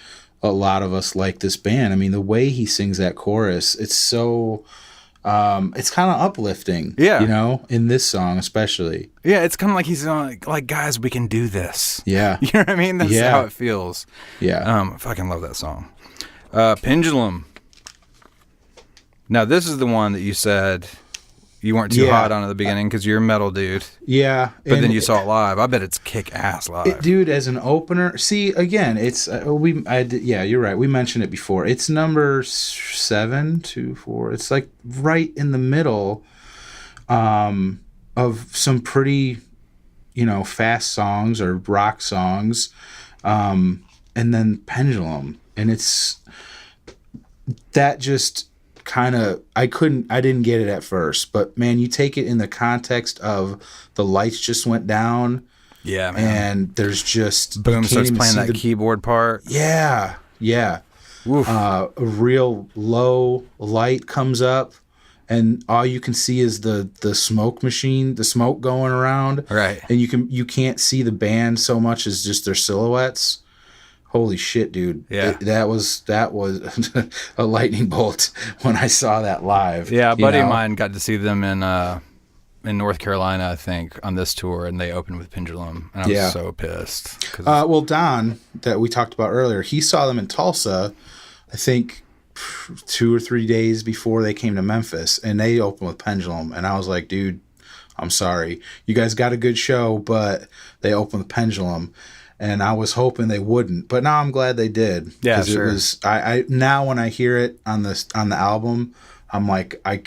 S3: a lot of us like this band. I mean, the way he sings that chorus, it's so... it's kind of uplifting, you know, in this song especially.
S2: Yeah, it's kind of like he's like, guys, we can do this.
S3: Yeah.
S2: You know what I mean? That's how it feels.
S3: Yeah.
S2: I fucking love that song. Pendulum. Now, this is the one that you said you weren't too hot on at the beginning because you're a metal dude.
S3: Yeah.
S2: But then you saw it live. I bet it's kick-ass live.
S3: Dude, as an opener, see, again, it's, you're right. We mentioned it before. It's number 7 to 4. It's like right in the middle of some pretty, you know, fast songs or rock songs. And then Pendulum. And it's, that just... kind of I didn't get it at first, but man, you take it in the context of the lights just went down, man, and there's just
S2: boom, starts playing that keyboard part, a
S3: real low light comes up and all you can see is the smoke machine, the smoke going around,
S2: right,
S3: and you can't see the band so much as just their silhouettes. Holy shit, dude.
S2: Yeah.
S3: That was a lightning bolt when I saw that live.
S2: Yeah, a buddy of mine got to see them in North Carolina, I think, on this tour, and they opened with Pendulum, and I was so pissed.
S3: Well, Don, that we talked about earlier, he saw them in Tulsa, I think 2 or 3 days before they came to Memphis, and they opened with Pendulum, and I was like, dude, I'm sorry. You guys got a good show, but they opened with Pendulum. And I was hoping they wouldn't, but now I'm glad they did.
S2: Yeah, sure.
S3: It was, I now when I hear it on the album, I'm like, I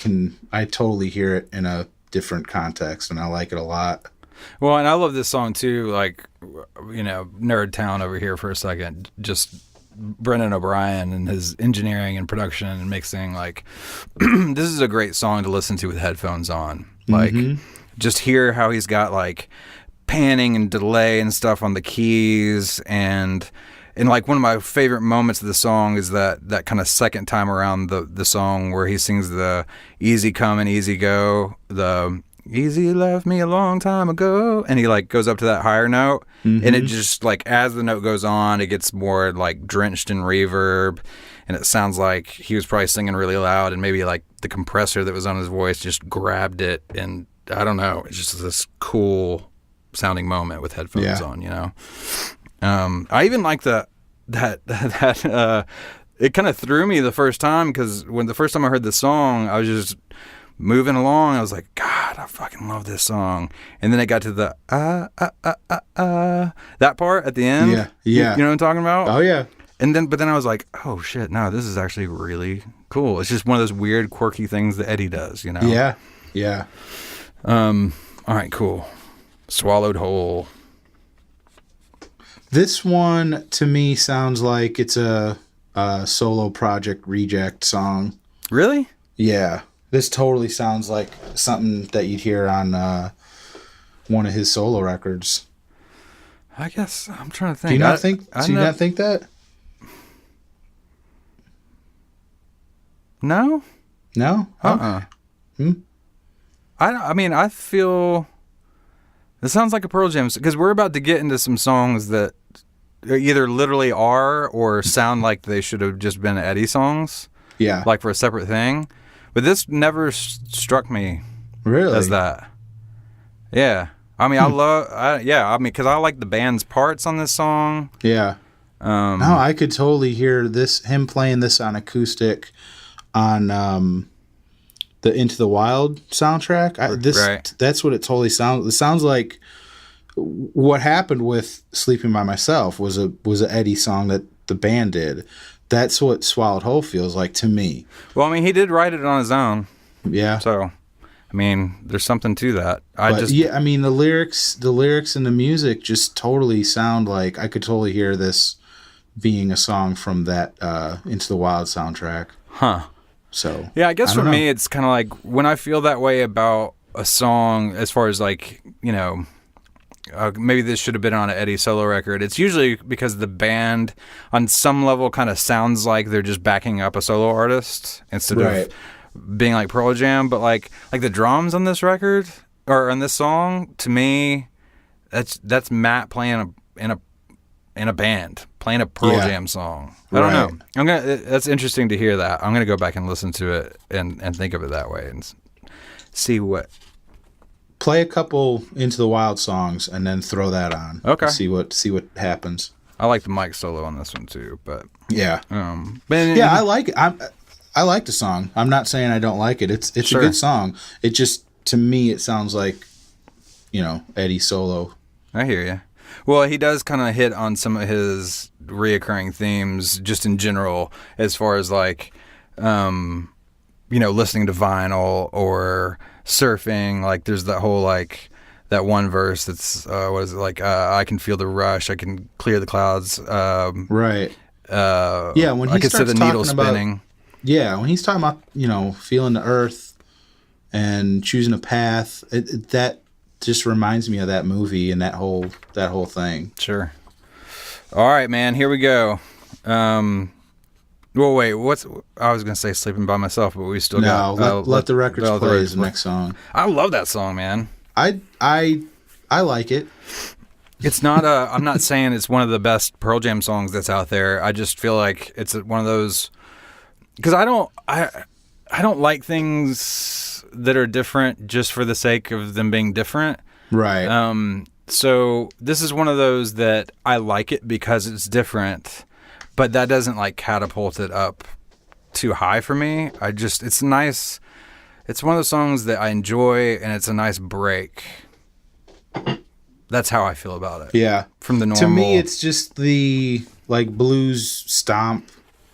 S3: totally hear it in a different context, and I like it a lot.
S2: Well, and I love this song too. Like, you know, Nerd Town over here for a second. Just Brendan O'Brien and his engineering and production and mixing. Like, this is a great song to listen to with headphones on. Like, just hear how he's got like panning and delay and stuff on the keys, and like one of my favorite moments of the song is that kind of second time around the song where he sings the easy come and easy go, the easy left me a long time ago, and he like goes up to that higher note, and it just like as the note goes on it gets more like drenched in reverb, and it sounds like he was probably singing really loud, and maybe like the compressor that was on his voice just grabbed it, and I don't know, it's just this cool sounding moment with headphones on, you know. I even like that it kind of threw me the first time, because when the first time I heard the song, I was just moving along. I was like, God, I fucking love this song. And then it got to the that part at the end.
S3: Yeah.
S2: You know what I'm talking about?
S3: Oh yeah.
S2: But then I was like, oh shit, no, this is actually really cool. It's just one of those weird, quirky things that Eddie does, you know?
S3: Yeah.
S2: All right, cool. Swallowed Whole.
S3: This one to me sounds like it's a solo Project Reject song.
S2: Really?
S3: Yeah. This totally sounds like something that you'd hear on one of his solo records.
S2: I guess I'm trying to think.
S3: Do you not think that?
S2: No?
S3: No?
S2: I mean, I feel this sounds like a Pearl Jam, because we're about to get into some songs that either literally are or sound like they should have just been Eddie songs.
S3: Yeah.
S2: Like for a separate thing. But this never struck me
S3: Really?
S2: as that. Yeah. I mean, because I like the band's parts on this song.
S3: Yeah. No, I could totally hear him playing this on acoustic on the Into the Wild soundtrack.
S2: Right.
S3: That's what it totally sounds. It sounds like what happened with Sleeping by Myself was an Eddie song that the band did. That's what Swallowed Whole feels like to me.
S2: Well, I mean, he did write it on his own.
S3: Yeah.
S2: So, I mean, there's something to that.
S3: I mean, the lyrics and the music just totally sound like I could totally hear this being a song from that Into the Wild soundtrack.
S2: Huh.
S3: So
S2: yeah, I guess for me, it's kind of like when I feel that way about a song, as far as like, you know, maybe this should have been on an Eddie solo record. It's usually because the band, on some level, kind of sounds like they're just backing up a solo artist instead of being like Pearl Jam. But like the drums on this record or on this song, to me, that's Matt playing in a band playing a Pearl Jam song. I don't know. That's interesting to hear that. I'm gonna go back and listen to it and think of it that way and see what.
S3: Play a couple Into the Wild songs and then throw that on.
S2: Okay.
S3: See what happens.
S2: I like the mic solo on this one too, but
S3: yeah.
S2: I
S3: like it. I like the song. I'm not saying I don't like it. It's
S2: Sure.
S3: a good song. It just, to me, it sounds like, you know, Eddie solo.
S2: I hear you. Well, he does kind of hit on some of his reoccurring themes just in general, as far as like, you know, listening to vinyl or surfing. Like there's that whole like that one verse that's what is it like? I can feel the rush. I can clear the clouds.
S3: Right.
S2: Yeah. When he I can see the needle spinning.
S3: Yeah, when he's talking about, you know, feeling the earth and choosing a path, that just reminds me of that movie and that whole thing.
S2: Sure. All right, man. Here we go. Well, wait. I was gonna say Sleeping by Myself, but we still got.
S3: Let the records play is the next song.
S2: I love that song, man.
S3: I like it.
S2: It's not I'm not saying it's one of the best Pearl Jam songs that's out there. I just feel like it's one of those, because I don't like things that are different just for the sake of them being different.
S3: Right.
S2: So this is one of those that I like it because it's different, but that doesn't like catapult it up too high for me. It's nice. It's one of those songs that I enjoy, and it's a nice break. That's how I feel about it.
S3: Yeah.
S2: From the normal.
S3: To me, it's just the like blues stomp.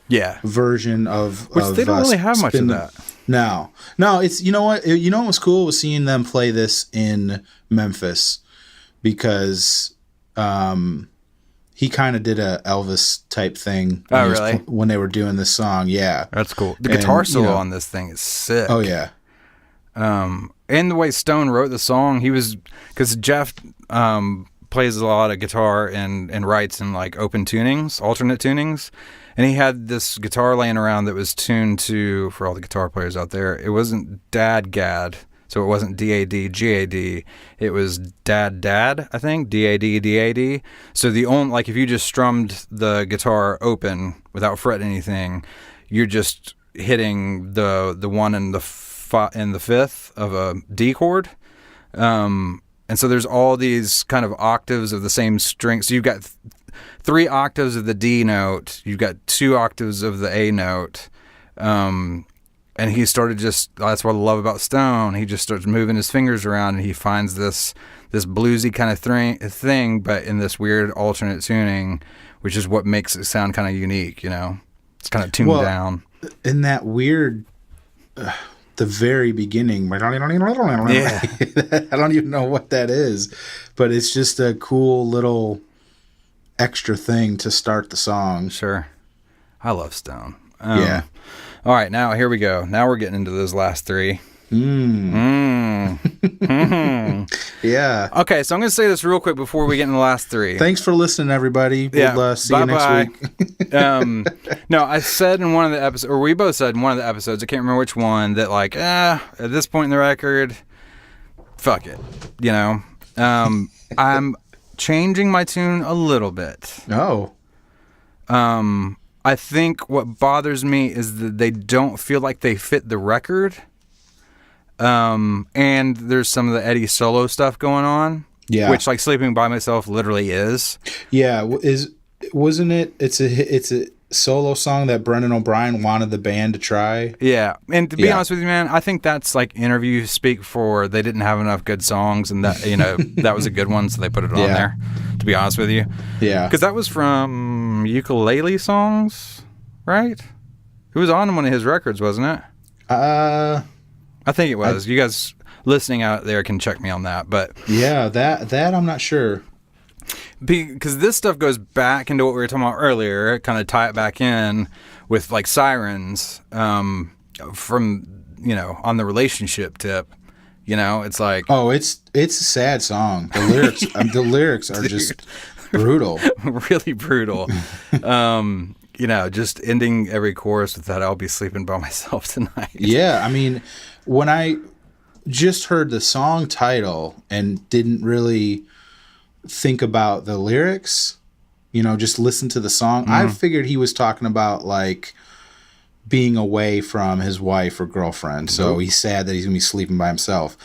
S2: Yeah.
S3: Version of
S2: which they don't really have much of that.
S3: No. It's, you know what was cool was seeing them play this in Memphis, because he kind of did a Elvis type thing.
S2: Oh, really?
S3: When they were doing this song, yeah.
S2: That's cool. The guitar solo on this thing is sick.
S3: Oh yeah.
S2: And the way Stone wrote the song, because Jeff plays a lot of guitar and writes in like open tunings, alternate tunings. And he had this guitar laying around that was tuned to, for all the guitar players out there, it wasn't Dad-Gad. So it wasn't D-A-D, G-A-D. It was Dad-Dad, I think, D-A-D, D-A-D. So the only, like if you just strummed the guitar open without fretting anything, you're just hitting the one and the fifth of a D chord. And so there's all these kind of octaves of the same string. So you've got 3 octaves of the D note. You've got 2 octaves of the A note. And he started that's what I love about Stone. He just starts moving his fingers around, and he finds this bluesy kind of thing, but in this weird alternate tuning, which is what makes it sound kind of unique, you know? It's kind of tuned down.
S3: In that weird... the very beginning. Yeah. I don't even know what that is, but it's just a cool little extra thing to start the song.
S2: Sure. I love Stone. Yeah. All right, now here we go. Now we're getting into those last 3.
S3: Yeah.
S2: Okay, so I'm going to say this real quick before we get in the last three.
S3: Thanks for listening, everybody. We'll see you next week.
S2: No, I said in one of the episodes, or we both said in one of the episodes, I can't remember which one, that like, at this point in the record, fuck it. You know? I'm changing my tune a little bit.
S3: Oh.
S2: I think what bothers me is that they don't feel like they fit the record. And there's some of the Eddie solo stuff going on.
S3: Yeah.
S2: Which, like, Sleeping by Myself literally is.
S3: Yeah. Wasn't it? It's a solo song that Brendan O'Brien wanted the band to try.
S2: Yeah. And to be honest with you, man, I think that's like interview speak for they didn't have enough good songs, and that, you know, that was a good one, so they put it on there, to be honest with you.
S3: Yeah.
S2: Because that was from Ukulele Songs, right? It was on one of his records, wasn't it? I think it was. You guys listening out there can check me on that. But
S3: yeah, that I'm not sure.
S2: Because this stuff goes back into what we were talking about earlier, kind of tie it back in with like Sirens, from, you know, on the relationship tip. You know, it's like,
S3: oh, it's a sad song. The lyrics are just brutal,
S2: really brutal. You know, just ending every chorus with that, "I'll be sleeping by myself tonight."
S3: Yeah, I mean, when I just heard the song title and didn't really think about the lyrics, you know, just listen to the song, I figured he was talking about like being away from his wife or girlfriend, so he's sad that he's gonna be sleeping by himself.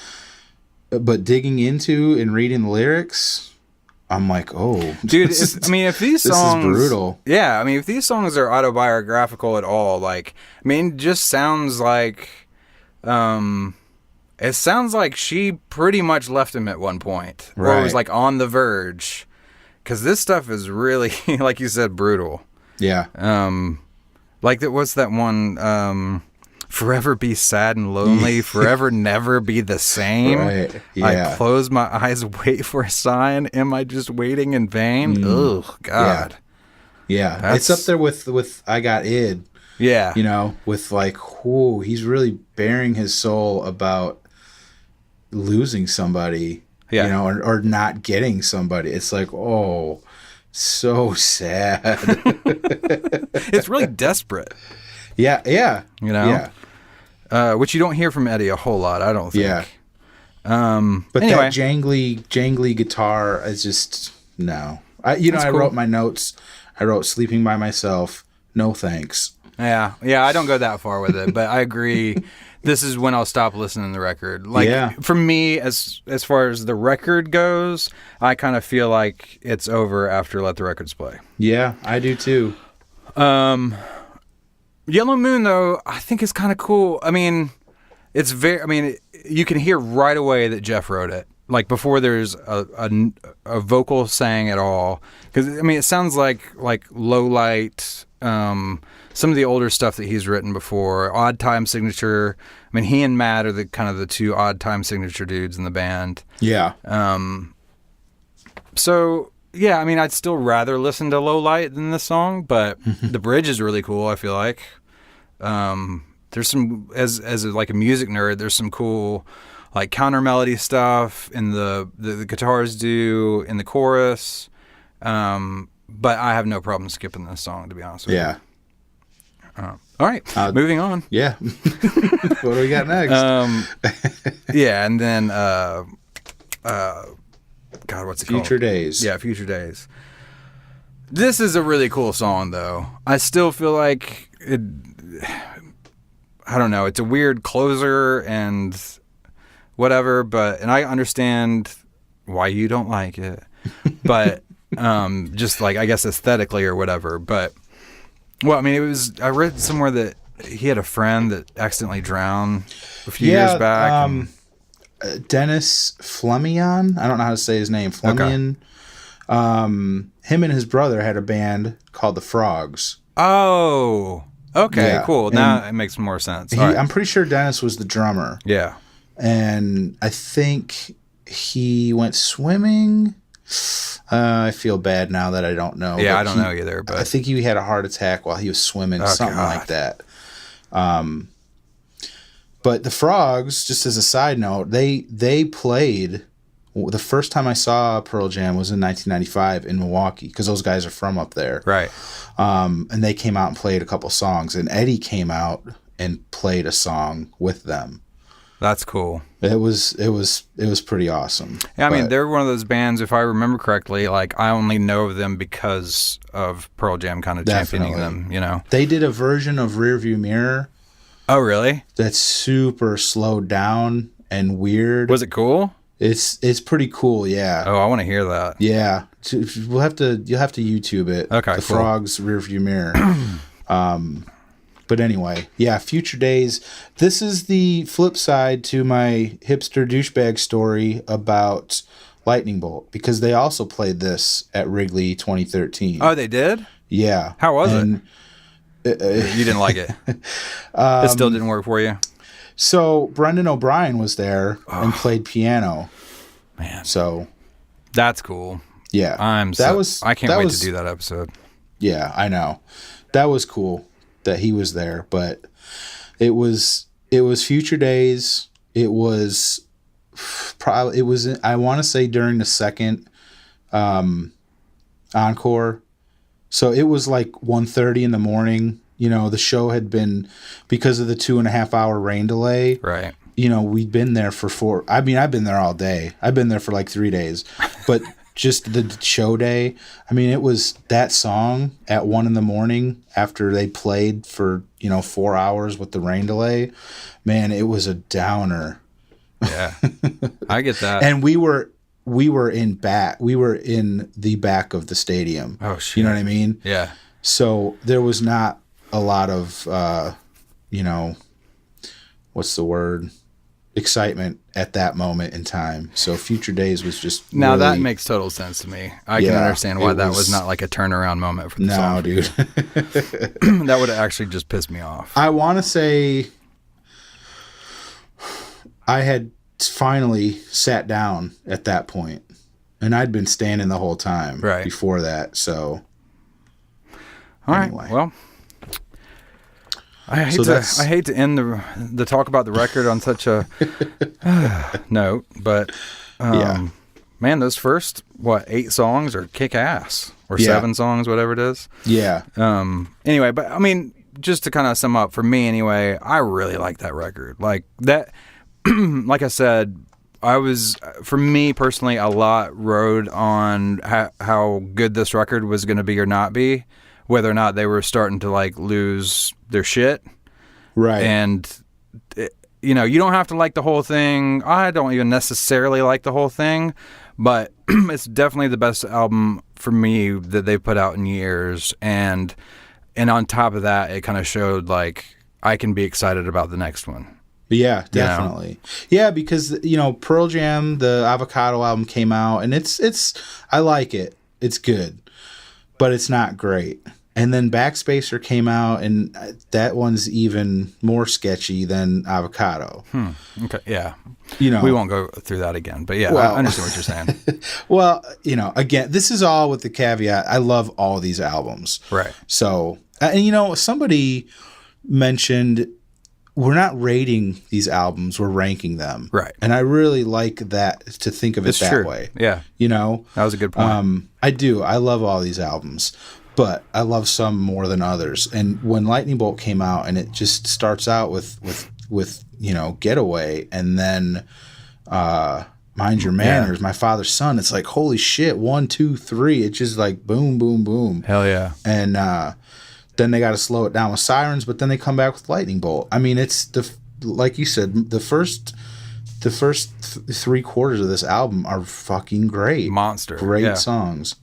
S3: But digging into and reading the lyrics, I'm like, oh,
S2: dude, if these songs,
S3: this is brutal.
S2: Yeah, I mean, if these songs are autobiographical at all, like, I mean, it just sounds like, it sounds like she pretty much left him at one point, or was like on the verge, because this stuff is really, like you said, brutal.
S3: Yeah.
S2: Like what's that one? Forever be sad and lonely, forever never be the same.
S3: Right. Yeah.
S2: I close my eyes, wait for a sign. Am I just waiting in vain? Oh God.
S3: Yeah. It's up there with I Got Id.
S2: Yeah.
S3: You know, with like, whoo, he's really bearing his soul about losing somebody, you know, or not getting somebody. It's like, oh, so sad.
S2: It's really desperate.
S3: Yeah.
S2: You know? Yeah. Which you don't hear from Eddie a whole lot, I don't think.
S3: Yeah. But
S2: anyway.
S3: that jangly guitar is just, no. I wrote my notes. I wrote Sleeping by Myself. No thanks.
S2: Yeah, I don't go that far with it, but I agree. This is when I'll stop listening to the record. Like, for me, as far as the record goes, I kind of feel like it's over after Let the Records Play.
S3: Yeah, I do too.
S2: Yellow Moon, though, I think is kind of cool. I mean, you can hear right away that Jeff wrote it. Like, before there's a vocal sang at all. Because, I mean, it sounds like Low Light, some of the older stuff that he's written before, Odd Time Signature. I mean, he and Matt are the kind of the two Odd Time Signature dudes in the band. Yeah. So, yeah, I mean, I'd still rather listen to Low Light than this song, but the bridge is really cool, I feel like. There's some, as like a music nerd, there's some cool like counter melody stuff in the guitars do in the chorus. But I have no problem skipping this song, to be honest with you. Yeah. All right, moving on.
S3: Yeah. What do we got next?
S2: Yeah, and then God, what's it called?
S3: Future Days.
S2: Yeah, Future Days. This is a really cool song, though. I still feel like it. I don't know. It's a weird closer and whatever, and I understand why you don't like it, but just like, I guess aesthetically or whatever. But well, I mean, I read somewhere that he had a friend that accidentally drowned a few years back.
S3: Dennis Flemion. I don't know how to say his name. Flemion. Okay. Him and his brother had a band called the Frogs.
S2: Oh, okay, cool. Now it makes more sense.
S3: I'm pretty sure Dennis was the drummer.
S2: Yeah.
S3: And I think he went swimming. I feel bad now that I don't know.
S2: Yeah, I don't know either. But
S3: I think he had a heart attack while he was swimming, something like that. But the Frogs, just as a side note, they played. The first time I saw Pearl Jam was in 1995 in Milwaukee, because those guys are from up there.
S2: Right.
S3: And they came out and played a couple songs, and Eddie came out and played a song with them.
S2: That's cool.
S3: It was pretty awesome.
S2: Yeah, I mean, they're one of those bands, if I remember correctly, like I only know of them because of Pearl Jam kind of championing them, you know.
S3: They did a version of Rearview Mirror.
S2: Oh, really?
S3: That's super slowed down and weird.
S2: Was it cool?
S3: It's pretty cool, yeah.
S2: Oh, I want to hear that.
S3: Yeah. You'll have to YouTube it.
S2: Okay,
S3: The
S2: cool.
S3: Frogs Rearview Mirror. But anyway, yeah, Future Days. This is the flip side to my hipster douchebag story about Lightning Bolt, because they also played this at Wrigley 2013.
S2: Oh, they did?
S3: Yeah.
S2: How was it? You didn't like it? It still didn't work for you?
S3: So Brendan O'Brien was there and played piano.
S2: Man.
S3: So
S2: that's cool.
S3: yeah,
S2: I can't wait to do that episode.
S3: Yeah, I know. That was cool that he was there, but it was Future Days. It was probably I want to say during the second encore. So it was like 1:30 in the morning. You know, the show had been, because of the 2.5 hour rain delay.
S2: Right.
S3: You know, we'd been there for 4. I mean, I've been there all day. I've been there for like 3 days, but just the show day. I mean, it was that song at 1 in the morning after they played for, 4 hours with the rain delay. Man, it was a downer.
S2: Yeah, I get that.
S3: And we were in the back of the stadium.
S2: Oh, shit.
S3: You know what I mean?
S2: Yeah.
S3: So there was not a lot of, what's the word? Excitement at that moment in time. So Future Days was just
S2: now
S3: really,
S2: that makes total sense to me. I can understand why that was not like a turnaround moment for the song.
S3: No, dude.
S2: That would have actually just pissed me off.
S3: I want to say I had finally sat down at that point, and I'd been standing the whole time before that. So,
S2: all
S3: anyway.
S2: right. Well, I hate to end the talk about the record on such a note, but man, those first 8 songs are kick ass, or 7 songs, whatever it is. Yeah. Anyway, but I mean, just to kind of sum up for me, anyway, I really like that record. Like that. Like I said, for me personally, a lot rode on how good this record was going to be or not be, whether or not they were starting to like lose their shit. Right. And, you don't have to like the whole thing. I don't even necessarily like the whole thing, but it's definitely the best album for me that they've put out in years. And on top of that, it kind of showed like I can be excited about the next one.
S3: Yeah, definitely. Yeah, because Pearl Jam, the Avocado album came out, and it's I like it. It's good, but it's not great. And then Backspacer came out, and that one's even more sketchy than Avocado.
S2: Okay, yeah. We won't go through that again, but yeah, I understand what you're saying.
S3: Well, again, this is all with the caveat. I love all these albums. Right. So, and somebody mentioned, we're not rating these albums, we're ranking them. Right. And I really like that, to think of it that way. Yeah. That was a good point. I do. I love all these albums, but I love some more than others. And when Lightning Bolt came out, and it just starts out with Getaway, and then Mind Your Manners, My Father's Son, it's like, holy shit, 1, 2, 3. It's just like boom, boom, boom. Hell yeah. And then they got to slow it down with Sirens, but then they come back with Lightning Bolt. I mean, it's like you said, the first 3 quarters of this album are fucking great. Monster. Great songs.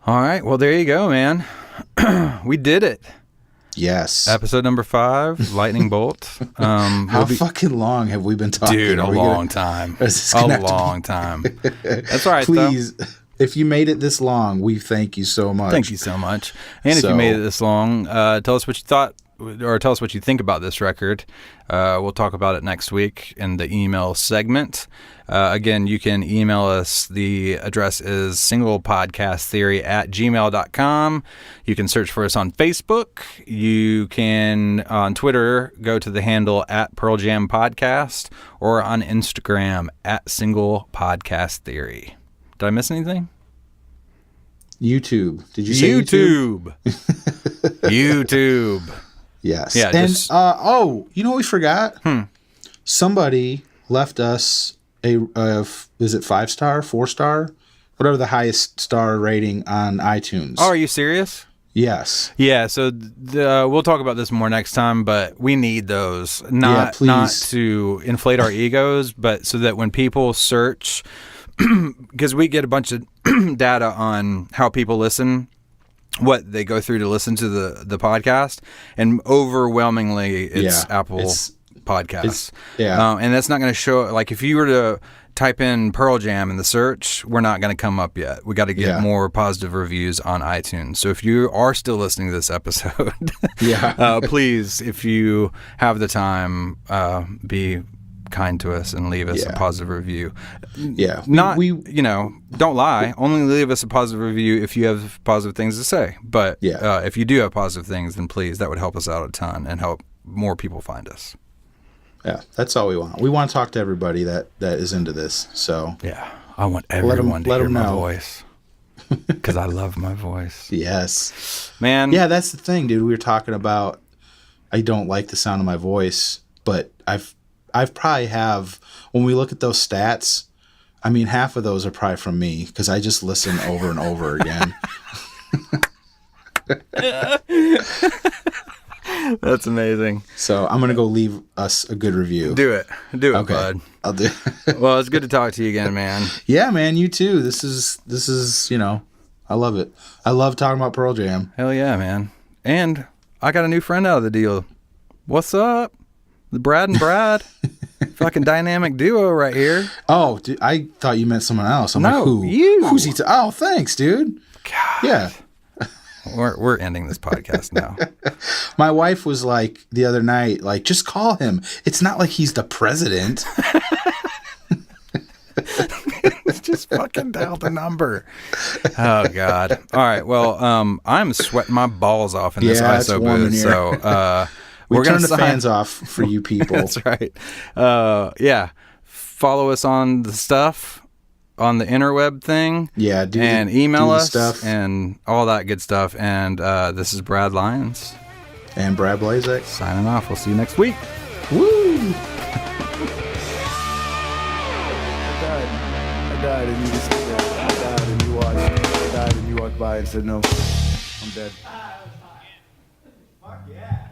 S2: All right. Well, there you go, man. We did it.
S3: Yes.
S2: Episode number 5, Lightning Bolt.
S3: How fucking long have we been talking?
S2: Dude, a long time. A long time. That's all right,
S3: Please. If you made it this long, we thank you so much.
S2: Thank you so much. And if you made it this long, tell us what you thought or tell us what you think about this record. We'll talk about it next week in the email segment. Again, you can email us. The address is singlepodcasttheory@gmail.com. You can search for us on Facebook. You can, on Twitter, go to the handle @PearlJamPodcast, or on Instagram @singlepodcasttheory. Did I miss anything?
S3: YouTube. Did you say YouTube?
S2: YouTube.
S3: Yes.
S2: Yeah.
S3: And you know what we forgot? Somebody left us a is it 5-star, 4-star, whatever the highest star rating on iTunes.
S2: Oh, are you serious?
S3: Yes.
S2: Yeah. So we'll talk about this more next time, but we need those not to inflate our egos, but so that when people search, because we get a bunch of data on how people listen, what they go through to listen to the podcast, and overwhelmingly it's Apple Podcasts. And that's not going to show, like, if you were to type in Pearl Jam in the search, we're not going to come up yet. We got to get more positive reviews on iTunes. So if you are still listening to this episode, please, if you have the time, be kind to us and leave us a positive review.
S3: Yeah.
S2: Don't lie. Only leave us a positive review if you have positive things to say. But if you do have positive things, then please, that would help us out a ton and help more people find us.
S3: Yeah, that's all we want. We want to talk to everybody that is into this. So
S2: yeah, I want everyone to hear my voice, because I love my voice.
S3: Yes,
S2: man.
S3: Yeah, that's the thing, dude. We were talking about, I don't like the sound of my voice, but I've probably have, when we look at those stats, I mean, half of those are probably from me, because I just listen over and over again.
S2: That's amazing.
S3: So I'm going to go leave us a good review.
S2: Do it, okay, bud.
S3: I'll do it.
S2: Well, it's good to talk to you again, man.
S3: Yeah, man, you too. This is, I love it. I love talking about Pearl Jam.
S2: Hell yeah, man. And I got a new friend out of the deal. What's up? The Brad and Brad. Fucking dynamic duo right here.
S3: Oh, dude, I thought you meant someone else. I'm like, who?
S2: You.
S3: Who's he? Oh, thanks, dude.
S2: God.
S3: Yeah.
S2: We're ending this podcast now.
S3: My wife was like the other night, like, just call him. It's not like he's the president.
S2: Just fucking dial the number. Oh God. All right. Well, I'm sweating my balls off in this ISO booth. So
S3: we're gonna turn the fans off for you people.
S2: That's right. Yeah. Follow us on the stuff. On the interweb thing, and email us
S3: stuff
S2: and all that good stuff. And this is Brad Lyons
S3: and Brad Blazek
S2: signing off. We'll see you next week.
S3: Woo!
S1: I died, and you just I died, and you watched. I died, and you walked by and said, "No, I'm dead." Fuck yeah.